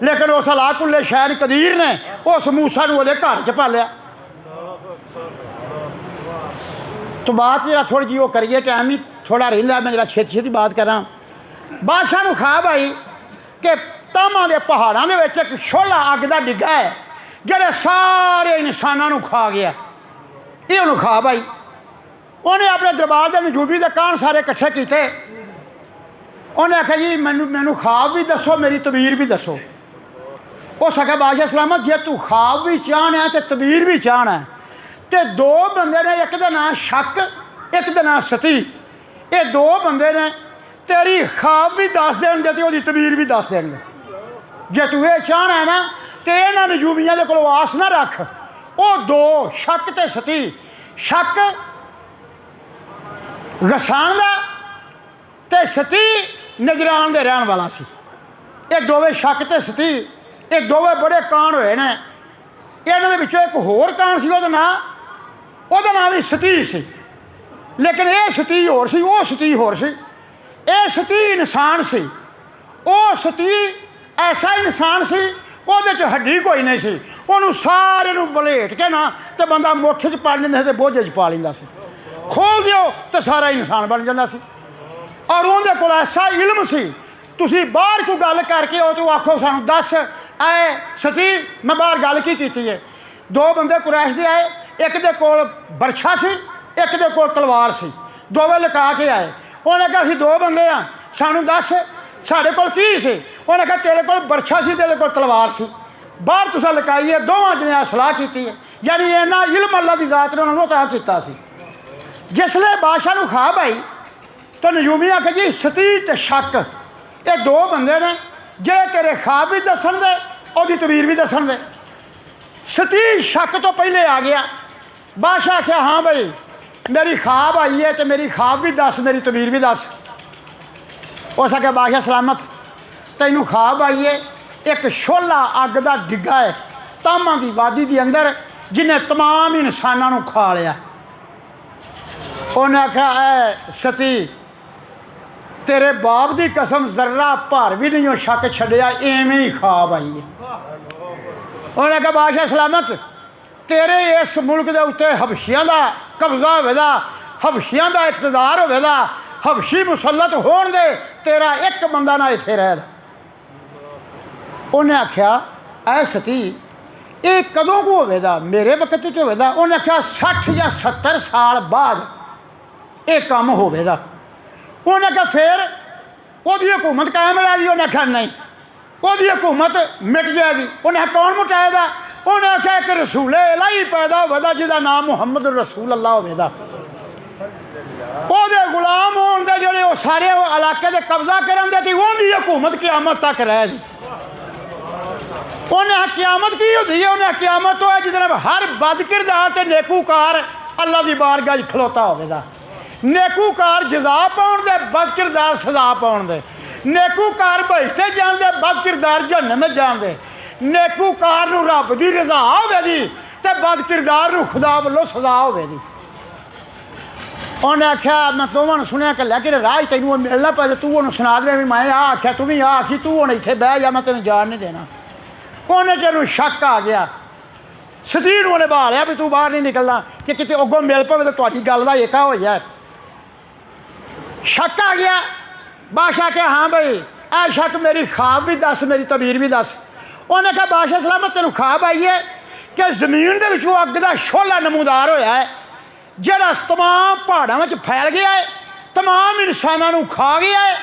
लेकिन उस अलाकुल्ले शैन कदीर ने उस मूसा को घर च पालिया। तो बात जरा थोड़ी जी वो करिए, टाइम ही थोड़ा रहा, मैं जरा छेती छेती बात करा। बादशाह को ख्वाब आई कि तामां के पहाड़ों के एक छोला अग का डिग्गा है जोड़े सारे इंसानों खा गया। ये उन्होंने ख्वाब आई, उन्हें अपने दरबार के नजूबी के कान सारे इकट्ठे किए। उन्हें आख्या जी मैनू ख्वाब भी दसो, मेरी तबीर भी दसो। उस आख्या बादशाह सलामत जे तू ख्वाब भी चाहना है तो तबीर भी चाहना है तो दो बंदे ने, एक का नाम शक एक का नाम सती, ये दो बंदे ने तेरी ख्वाब भी दस देंगे तो वो तबीर भी दस देंगे। जे तू ये चाहना है ना तो इन्होंने नजूमियों के कोल आस ना रख। वो दो शक तो सती, शक गसान का ते सती नजरान के रहने वाला सी। ये दोवें शक तो सती ये दोवें बड़े कान होए ने। इन्होंने एक होर कान सी, वो नाम भी सती सी, लेकिन ये सती होर सी, वो सती होर सी। ये सती इंसान सी, वो सती ऐसा इंसान सी वो हड्डी कोई नहीं सी, उन्होंने सारे वलेट के ना तो बंदा मुठ च पा लेंदा तो बोझे च पा लेंदा सी, खोल दिओ तो सारा इंसान बन जाता सी। और उनके कोल ऐसा इल्म सी, तुसी बाहर कोई गल करके हो तो आखो सानू दस आए सती मैं बाहर गल की है। दो बंदे कुरैश दे आए, एक दे कोल बरछा सी एक दे कोल तलवार सी, दोवें लुका के आए। उन्हें कहा असीं दो बंदे हाँ सानू दस साढ़े कोल की सी। उन्हें कहा तेरे कोल बरछा सी तेरे कोल तलवार सी, बाहर तुसां लुकाई है। दोवां जने सलाह की है, यानी इन्ना इल्म अल्लाह की जात ने उन्होंने अता किया सी। जिसले बादशाह नूं ख्वाब आई तो नजूमी आखे जी सती ते शक ये दो बंदे ने जे तेरे ख्वाब भी दसन दे और तबीर भी दसन दे। सती शक तो पहले आ गया। बादशाह आख्या हाँ भाई मेरी ख्वाब आई है तो मेरी ख्वाब भी दस, मेरी तबीर भी दस। उस आख्या बादशाह सलामत तैनू ख्वाब आई है एक छोला अग का डिग्गा है तामां की वादी के अंदर जिन्हें तमाम इंसानों खा लिया। उन्हें आख्या ऐ सती तेरे बाप की कसम जर्रा भर भी नहीं शक छड़िया, इवें ही ख्वाब आई है। उन्हें आख्या बादशाह सलामत तेरे इस मुल्क के उत्ते हबशियां का कब्जा होवेगा, हबशियां का इकतदार होवेगा, हबशी मुसलत होण दे तेरा एक बंदा ना इत्थे रह। उन्हें आख्या ऐ सती ये कदों को होवेगा, मेरे वक्त च होवेगा। उन्हें आख्या 60 या 70 साल बाद ये काम होवेगा। उन्हें आख्या फिर वो हुकूमत कायम रहेगी। उन्हें आख्या नहीं ਉਹਦੀ हुकूमत मिट जाएगी। उन्हें कौन मुटाएगा? उन्हें आख्या कि रसूल इलाही पैदा होगा जिसका नाम मुहम्मद रसूल अल्लाह होगा। ਉਹਦੇ गुलाम होने के जोड़े वो सारे इलाके से कब्जा करन दे उनकी हुकूमत क्यामत तक रह जी। उन्हें क्यामत की होती है? उन्हें क्यामत तो है जिस हर बद किरदार ते नेकूकार अल्लाह की बारगाह खलोता होगा। नेकूकार जजा पाउण दे, बद किरदार सजा पाउण दे। नेकूकार बहिश्ते जाते, बद किरदार जहन्नम में जाते। नेकूकार नूं रब की रजा होगी तो बद किरदार नूं खुदा वालों सजा होगी। उन्हें आख्या मैं दोवां सुनिया कि लैके राह तेनों मिलना पे तू उन्होंने सुना दे भी मैं आ आख्या तू भी आ आखी तू हूँ इतने बह जा मैं तेन जान नहीं देना। उन्हें तेन शक आ गया। सतीन उन्हें बहा लिया भी तू बाहर नहीं निकलना कि कितने अगों मिल पवे तो तुहाडी गल दा एका हो जाए। शक आ गया। बादशाह क्या हाँ भाई ऐ शक मेरी ख्वाब भी दस, मेरी तबीर भी दस। उन्हें कहा बादशाह सलामत तेन ख्वाब आई है कि जमीन के विचों अग का शोला नमूदार होया है जड़ा तमाम पहाड़ों में फैल गया है, तमाम इंसानों खा गया है।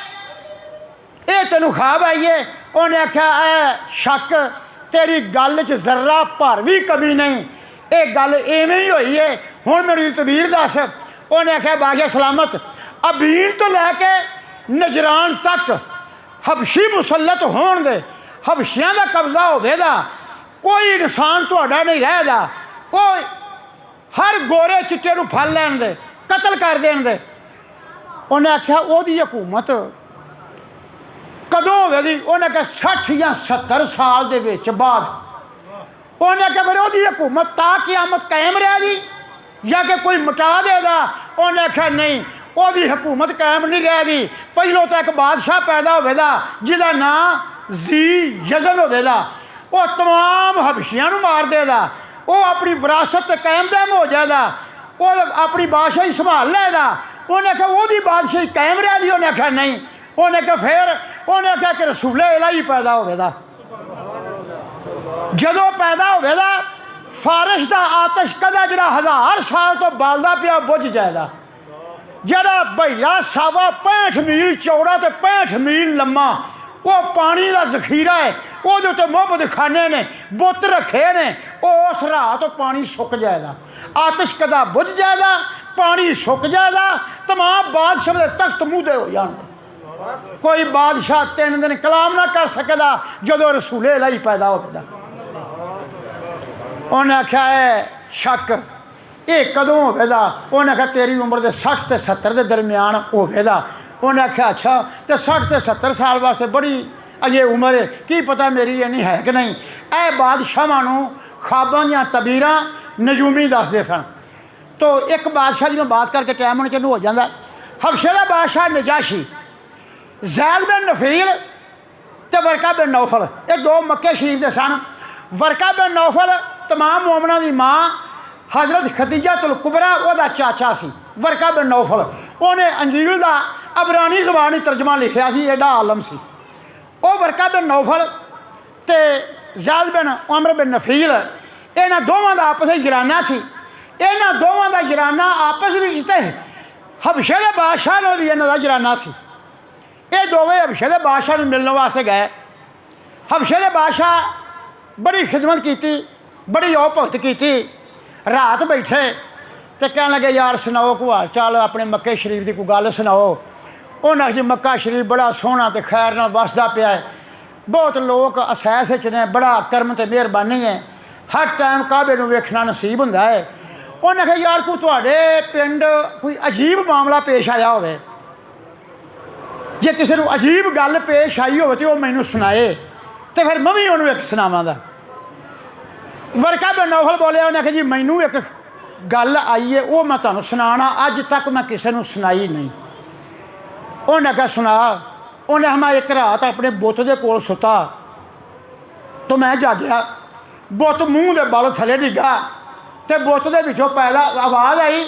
ये तेन ख्वाब आई है। उन्हें आख्या ऐ शक तेरी गल च जर्रा भर भी कमी नहीं, ये गल इवें ही हुई है। हुण मेरी तबीर दस। उन्हें आख्या बादशाह सलामत अबीन तो लैके नजरान तक हबशी मुसलत होण दे, हबशियां का कब्जा होवेगा, कोई इंसान तुहाडा नहीं रहेगा। वो हर गोरे चिट्टे नूं फल लैण दे, कतल कर देण दे। उन्हें आख्या ओहदी हुकूमत कदों होवेगी? उन्हें कहा 60 या 70 साल दे विच बाद। उन्हें आख्या फिर ओहदी हुकूमत ता क़यामत कायम रहेगी या कि कोई मिटा देगा? उन्हें आख्या नहीं, ओहदी हुकूमत कायम नहीं रहेगी। पहलों तो एक बादशाह पैदा होगा जिसका नाम जी यजन होगा। वो तमाम हबशियां नूं मार देगा, वो अपनी विरासत कायम दायम हो जाएगा, वो अपनी बादशाही संभाल लेगा। उन्हें आख्या ओहदी बादशाही कायम रहेगी? उन्हें आख्या नहीं। उन्हें आख्या फिर उन्हें आख्या कि रसूल इलाही पैदा होगा। जदों पैदा होगा फारिश का आतश कदा जरा 1000 साल तो बालदा पिया बुझ जाएगा। जरा भैया सावा 65 मील चौड़ा तो 65 मील लम्मा वो पानी का जखीरा है। वो उत्ते मुहब्बत खाने ने बुत रखे ने, उस रात तो पानी सुक जाएगा, आतिश कदा बुझ जाएगा, पानी सुक जाएगा, तमाम बादशाह के तख्त मूधे हो जाएंगे। कोई बादशाह 3 दिन कलाम ना कर सकेगा जो रसूल इलाही पैदा होगा। उन्हें आख्या है शक ये कदों होगा? उन्हें आख्या तेरी उम्र के 60 से 70 के दरम्यान होगा। उन्हें आख्या अच्छा तो 60 से 70 साल वास्ते बड़ी अजे उम्र है, की पता मेरी इन्नी है कि नहीं। ए बादशाहां नूं ख्वाबां दियां तबीरां नजूमी दसदे सन। तो एक बादशाह की मैं बात करके टाइम उन्हें हो जाता। हबशे का बादशाह नजाशी, ज़ैद बिन नफील तो वरका बिन नौफल, ये 2 मक्के शरीफ के सन। वरका बिन नौफल तमाम मोमना की माँ हज़रत खदीजतुल कुबरा वह चाचा सी। वरका बिन नौफल उन्हें अंजील का अबरानी ज़बानी तर्जमा लिखा सी, एडा आलम सी। वो वरका बिन नौफल तो ज़ैद बिन अमर बिन नफील इन्होंने दोवां का आपस में गिराना सी। इन्होंने दोवां का गिराना आपस में हबशे के बादशाह नाल भी इन्हों का गिराना सी। ये दोवें हबशे के बादशाह नूं मिलने वास्ते गए। हबशे के बादशाह बड़ी खिदमत की, बड़ी औ भगत की। रात बैठे तो कह लगे यार सुनाओ को हाल चाल, अपने मक्के शरीफ की कोई गल सुनाओ। उन्हें जी मक्का शरीफ बड़ा सोहना तो खैर नाल वसदा पिया है, बहुत लोग असैस ने, बड़ा करम तो मेहरबानी है, हर टाइम काबे नूं वेखना नसीब हुंदा है। उन्हें आख्या यार कोई तुहाडे पिंड कोई अजीब मामला पेश आया होवे, जे किसी को अजीब गल पेश आई हो तो मैनू सुनाए तो फिर मैं भी उन्होंने एक सुनावांगा। वरका बिन नौफल बोलिया, उन्हें आख्या जी मैनू एक गल आई है वो मैं तुहानूं सुनाना, अज तक मैं किसी को सुनाई नहीं। उन्हें आख्या सुना। उन्हें मैं एक रात अपने बुत के कोल सुता तो मैं जागया, बुत मूँह के बल थले डिग्गा तो बुत के विचों पैदा आवाज़ आई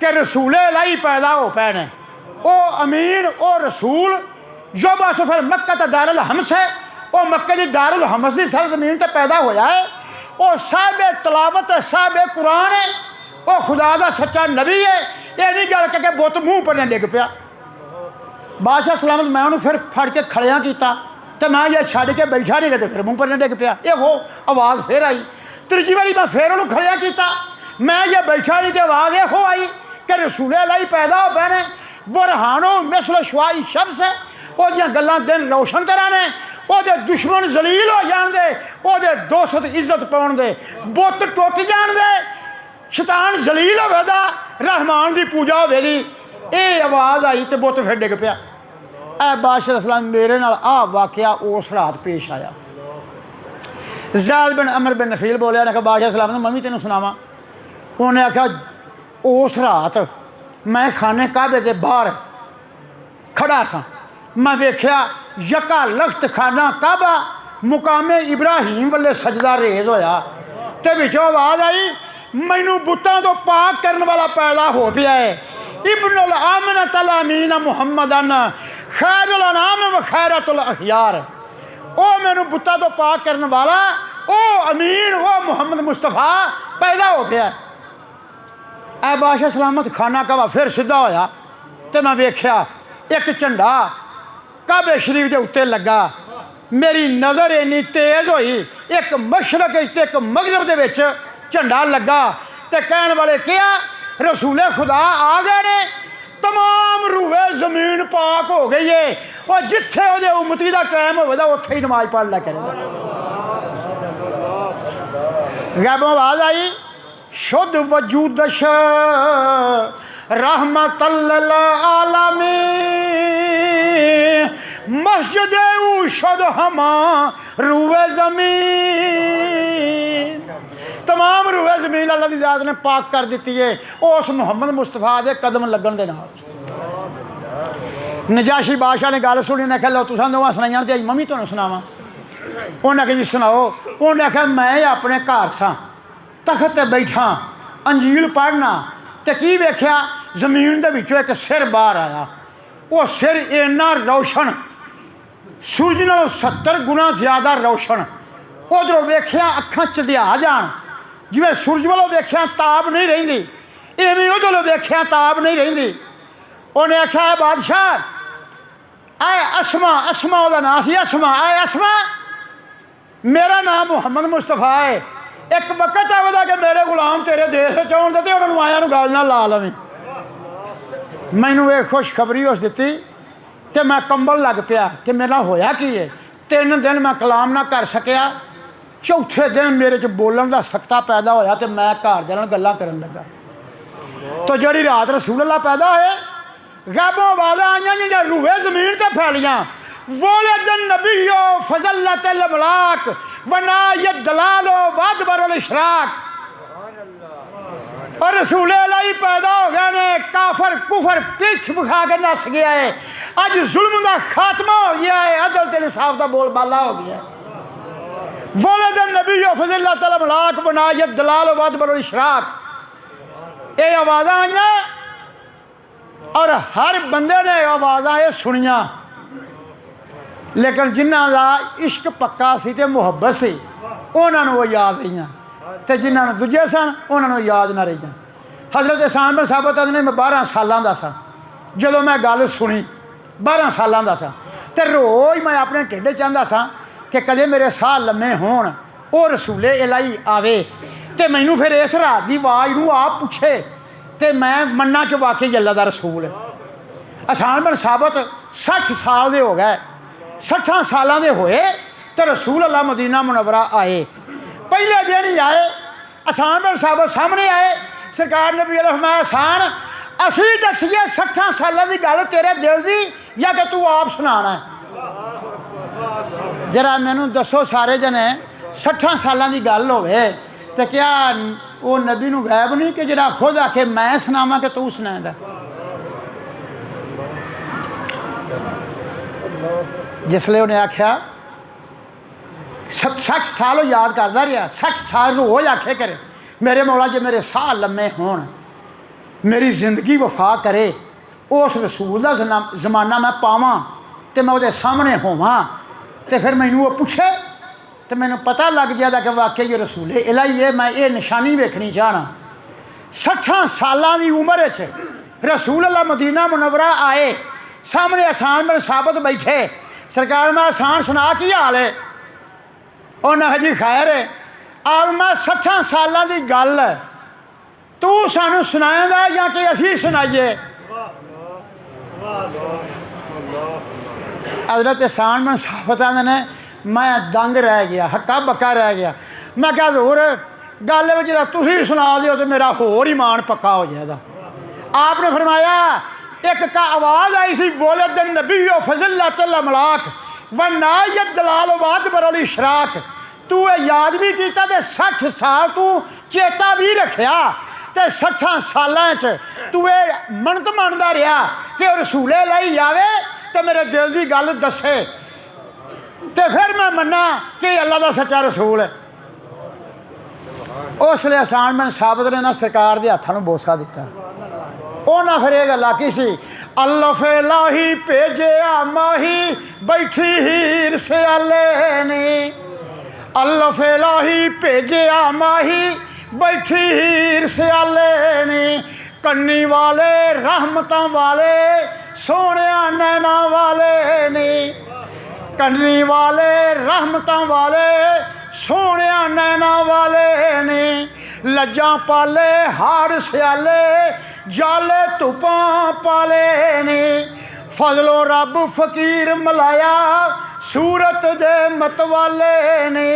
कि रसूल इलाही पैदा हो पे ने। वो अमीन वो रसूल जो बस फिर मक्का तो दारुल हमस है, वो मक्के की दारुल हमस की सर जमीन पर पैदा होया है। वो साहिब तलावत है, साहिब कुरान है, वो खुदा का सच्चा नबी है। ये नहीं गल करके बुत मूँह पर डिग पिया। बादशाह सलामत मैं उन्होंने फिर फड़ के खड़िया किया, तो मैं ये छड़ के बैठा नहीं तो फिर मुँह पर डिग पिया। यो आवाज़ फिर आई। तीजी बारी मैं फिर उन्होंने खड़िया किया, मैं ये बैठा नहीं तो आवाज़ यो आई कि रसूल अल्लाह पैदा हो पे ने, बुरहानो मिसल शुआई शम्स है, वो गल्लां दिन रोशन करा ने, वो दुश्मन जलील हो जान दे, वो दोस्त इज्जत पाउण दे, बुत टुट जान दे, शैतान जलील होवेगा, रहमान की पूजा होवेगी। ये आवाज़ आई तो बुत फिर डिग पिया। ए बादशाह सलाम मेरे नाल आ वाकया उस रात पेश आया। ज़ैद बिन अमर बिन नफील बोलिया, ने कहा बादशाह सलाम मैं भी तेन सुनावा। उन्हें आख्या उस रात मैं खाने काबे के बाहर खड़ा सा, मैं वेख्या यका लख्त खाना काबा मुकामे इब्राहिम वाले सजदा रेज होया, तो विचों आवाज़ आई मैनू बुतों तो पाक करने वाला पैदा हो पिया है। इब्नुल आमनत अल अमीन मुहम्मदन खैरुल अनाम व खैरतुल अखयार, ओ मैनू बुतों तो पाक करने वाला ओ अमीन ओ मुहम्मद मुस्तफा पैदा हो गया। ए बादशाह सलामत खाना काबा फिर सीधा होया, तो मैं वेख्या एक झंडा काबे शरीफ के उत्ते लगा। मेरी नज़र इन्नी तेज़ हुई, एक मशरक एक मगरब के विच झंडा लगा, तो कहने वाले क्या रसूले खुदा आ गए ने, तमाम रूहे जमीन पाक हो गई है, और जिथे वो उम्मती का टाइम होगा उत्थे ही नमाज पढ़ लिया करेगा। गैबों आवाज़ आई शुद्ध वजूदश रहमतल आलमीन मस्जिद शुद्ध हमा रूए ज़मीन, तमाम रूए ज़मीन अल्लाह की ज़ात ने पाक कर दी है उस मुहम्मद मुस्तफा के कदम लगन के नाल। नजाशी बादशाह ने गल सुनी, ने कहा लो तुसां दोवां सुनाइयां ते अज मैं भी तुहानूं सुनावां। उन्हें आख्या जी सुनाओ। उन्हें आख्या मैं अपने घर सा तख्त ते बैठा अंजील पढ़ना, तो की वेख्या जमीन के विचों एक सिर बाहर आया। वो सिर इन्ना रोशन सूरज नालों 70 गुना ज़्यादा रोशन। उधरों वेख्या अखां चधिया जान, जिवें सूरज वालों वेख्या ताब नहीं रहिंदी, इवें उधरों वेख्या ताब नहीं रहिंदी। उन्हें आख्या बादशाह आए असमा, असमा उसका नाम सी असमा, आए असमा मेरा नाम मुहम्मद मुस्तफा है, एक वक्त आवेगा कि मेरे गुलाम तेरे देश आउण ते उन्होंने आया गल ना ला लवें। मैनू ये खुशखबरी उस दी तो मैं कंबल लग पिया कि मेरा होया की है। 3 दिन मैं कलाम ना कर सकिया, चौथे दिन मेरे च बोलन का सकता पैदा होया, तो मैं घर दे नाल गल्लां करन लगा। तो जी रात रसूल अल्लाह पैदा होए, गैबों आवाज़ां आईयां जिहड़ियां रूहे ज़मीन ते फैलियां, वोलदन नबियो फज़लतल मलाक वना यदलालो वादबरुल इशराक, और रसूल अल्लाह पैदा हो गए ने, काफर कुफर पिछ विखा के नस गया है, अज जुल्म का खात्मा हो गया है, अदल ते इंसाफ का बोलबाला हो गया है। वोलदन नबियो फज़लतल मलाक वना यदलालो वादबरुल इशराक, ये आवाज़ां आईयां और हर बंदे ने आवाज़ां ये सुनिया, लेकिन जिन्हों का इश्क पक्का सी ते मुहब्बत सी उन्होंने वो याद रही, तो जिन्होंने दूजे सन उन्होंने याद ना रही। हज़रत हसन बिन साबित ने मैं 12 सालों का सा जो मैं गल सुनी, 12 सालों का सा, तो रोज़ मैं अपने ढिड चाहता सा कि कदे मेरे साह लम्मे होण, वो रसूले इलाही आवे, तो मैनू फिर इस रात की आवाज़ नूं आप पूछे, तो मैं मन्ना कि वाकई अल्लाह का रसूल है। हसन बिन साबित 60 साल के हो गए, 60 सालों के होए तो रसूल अल्लाह मदीना मुनव्वरा आए। पहले दिन ही आए, हसन बिन साबित सामने आए, सरकार ने भी फरमाया हसन असी दसीए 60 सालों की गल तेरे दिल की या कि तू आप सुनाना है। जरा मैनू दसो सारे जने 60 सालों की गल होवे तो क्या वो नबी नूं गैब नहीं कि जरा खुद आखे मैं सुनावा कि तू सुनाएगा। जिसले उन्हें आख्या 60 साल याद करता रहा, 60 साल रोज़ आखे करे मेरे मौला जे मेरे साह लम्मे होण, मेरी जिंदगी वफा करे, उस रसूल का जमाना मैं पावां तो मैं वो सामने होवां, तो फिर मैनू वो पूछे तो मैनू पता लग गया कि वाकई ये रसूल इलाही है, मैं ये निशानी वेखनी चाहना। 60 सालों की उम्र रसूल अल्लाह मदीना मुनव्वरा आए, सामने हसन बिन साबित बैठे, सरकार मैं आसान सुना की हाल है। उन्हें जी खैर है अब मैं 60 सालों की गल है तू सानू सुनाएगा या कि असी सुनाइए। हजरत एहसान मैं साफत आते ने मैं दंग रह गया हक्का बक्का रह गया। मैं क्या जोर गल जो तुम सुना दो तो मेरा होर ईमान पक्का हो जाएगा। आपने फरमाया एक का आवाज़ आई सी बोले दिन नबी फजलाक व नायत दलाल वाद बरौली शराक। तू ये याद भी किया तो 60 साल तू चेता भी रखिया तो 60 सालों तू ये मनत मनता रहा कि रसूले लाई जावे तो मेरे दिल की गल दसे तो फिर मैं मन्ना कि अल्लाह का सच्चा रसूल है। उसले आसान मैंने साबित ने ना सरकार के हाथों में बोसा दिता। उन्हें फिर यह गल आखी सी अल्लाह लाही भेजे माही बैठी हीर सियाले ने। अल्लाह लाही भेजे माही बैठी हीर सियाले ने। कन्नी वाले रहमतां वाले सोने नैना वाले ने। कन्नी वाले रहमतां वाले सोने नैना वाले ने। लज्जा पाले हाड़ सियाले जाले धुपां पाले ने। फजलो रब फकीर मलाया सूरत दे मतवाले ने।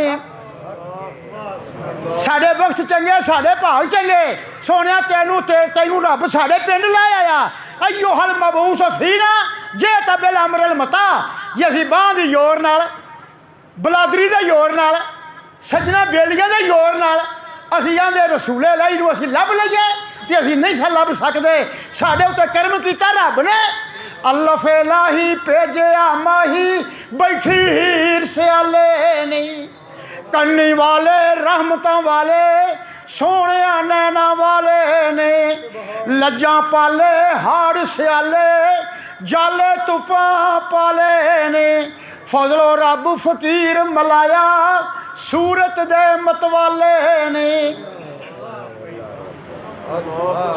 साढ़े वक्त चंगे साढ़े भाग चंगे सोने तेनू रब साढ़े पिंड लै आया। अयो हल मबूस फीना जे तबिल अमरल मता जे असी बांह दी जोर नाल बलादरी दे जोर नाल सज्जना बेलिया के जोर नाल असी आंदे रसूले लाई नूं असी लभ लईए ते असी नहीं सा लभ सकते। साडे उत्ते कर्म कीता रब ने। अल्लाह फे लाही भेजे माही बैठी हीर सियाले नहीं। कन्नी वाले रहमतां वाले सोने नैना वाले ने। लज्जा पाले हाड़ सियाले जाले धुपां पाले ने। फजलो रब फकीर मलाया सूरत दे मतवाले ने।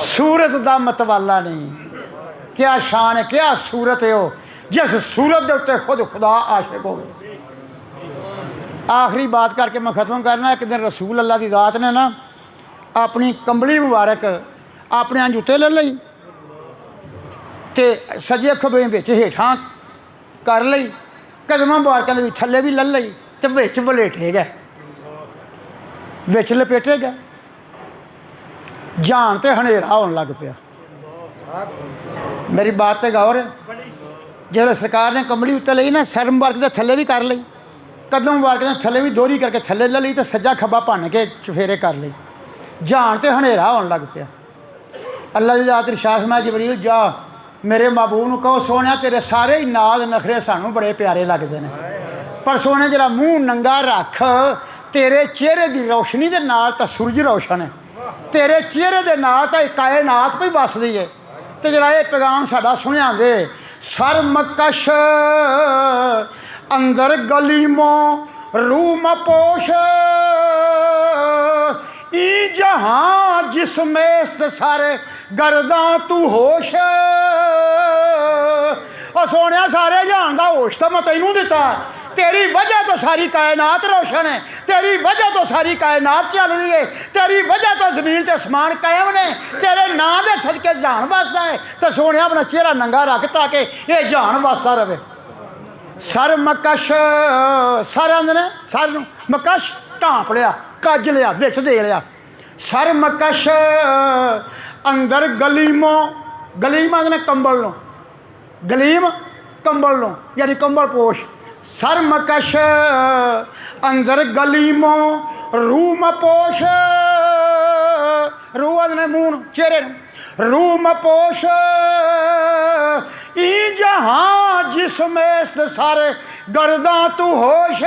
सूरत दा मतवाला नहीं क्या शान है क्या सूरत है वो जिस सूरत के उत्ते खुद खुदा आशिक हो। आखिरी बात करके मैं ख़त्म करना। एक दिन रसूल अल्लाह की ज़ात ने ना अपनी कंबली मुबारक अपने अंज उत्ते ले लई ते सज्जे खब्बे विच हेठां कर लई कदम मुबारकों के थले भी ले लई ते विच वलेटे गए विच लपेटे गए। जान तो हनेरा होने लग पिया। मेरी बात तो गौर है। जो सरकार ने कंबली उत्ते लई ना सर मुबारक के थले भी कर लई कदम मुबारक के थले भी दोहरी करके थले ले ली तो सज्जा खब्बा भन के चफेरे कर लई। जान तो हनेरा होने लग पिया। अल्लाह की ज़ात इरशाद फरमाया जबरील जा मेरे महबूब नूं कहो सोने तेरे सारे ही नाज नखरे सानू बड़े प्यारे लगते हैं पर सोने जरा मूँह नंगा रख तेरे चेहरे की रोशनी के नाल तो सूरज रोशन है। तेरे चेहरे के नाल तो कायनात भी वसदी है। तो जरा ये पैगाम साडा सुनिया दे। सर मकश अंदर गलीमो रूम पोश ई जहां जिसमें सारे गर्दा तू होश। और सोने सारे जहां का होश तो मैं तैनू दिता। तेरी वजह तो सारी कायनात रोशन है। तेरी वजह तो सारी कायनात चल रही है। तेरी वजह तो जमीन ते आसमान कायम ने। तेरे नाम के सदके जहान वसदा है। तो सोने अपना चेहरा नंगा रख ताकि ये जहान वसदा रहे। सर मकश सर आंदे सर मकश ढांप लिया कज लिया विच दे लिया। सर मकश अंदर गलीमो गलीम आंदे कंबल नो गलीम कंबल नो यानी कंबल पोश। सर मकश अंदर गलीमो रूम पोश रू आंदे मूँह चेहरे रूम पोश ई जहां जिसमें सारे गर्दा तू होश।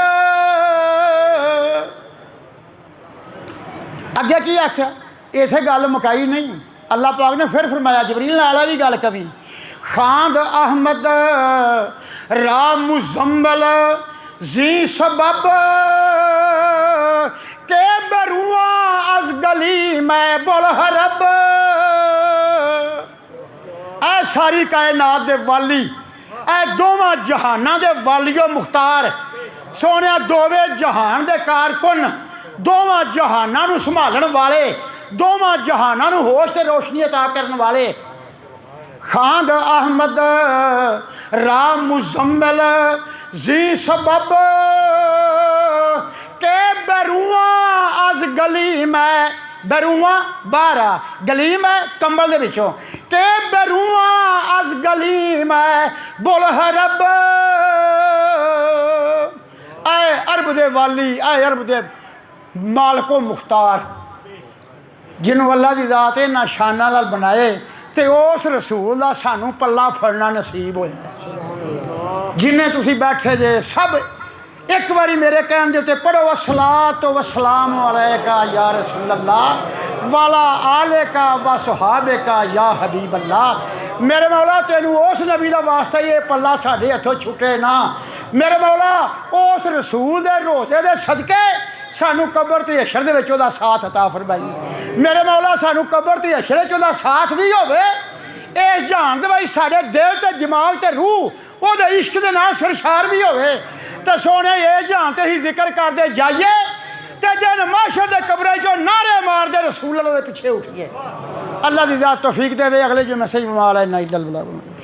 अगे की आख्या इत्थे गल मुकाई नहीं। अल्लाह पाक ने फिर फरमाया जबरील नाल भी गल कवी खांद अहमद रा मुजम्मल जी सबब के बरुआ अज गली मैं बुलहरब। सारी कायनात दे वाली ऐ दोवां जहानां दे वालियो मुख्तार सोने दोवे जहान दे कारकुन दोवां जहानां नूं संभालण वाले दोवां जहानां नूं होश ते रोशनी अता करन वाले खांद अहमद राम मुजम्मिल जी सबब के बरुआ अज गली में बरुआ बारा गली में कंबल दे विचों के बरुआ अज गली में बोल रब आए अरब दे वाली आए अरब दे मालको मुख्तार जिन्हों अल्लाह की जात इन्हां शानां नाल बनाए ते उस रसूल का सानू पल्ला फड़ना नसीब होया जिन्हें तुसी बैठे जे सब एक बारी मेरे कहने उत्ते पढ़ो वसलात वसलाम अलैका या रसूल अल्लाह वाला आले का व सुहाबे का या हबीब अल्लाह मेरे मौला तेनू उस नबी का वास्ता ये पल्ला साडे हथों छुटे ना मेरे मौला उस रसूल दे रोज़े दे सदके सानू कबर ते हशर दे विच ओहदा साथ अता फरमाई मेरे मौला सानू कबर ते हशर च ओहदा साथ भी होवे इस जहान दे भाई साडे दिल ते दिमाग ते रूह ओहदे इश्क दे नाल सरशार भी होवे ते सोने ये जहान ते ही जिक्र करदे जाइए ते जिन माशर दे कब्रे चो नारे मारदे रसूल अल्लाह दे पिछे उठिए अल्लाह दी ज़ात तौफीक देवे अगले जुमे सही माल है ना इल्लल बला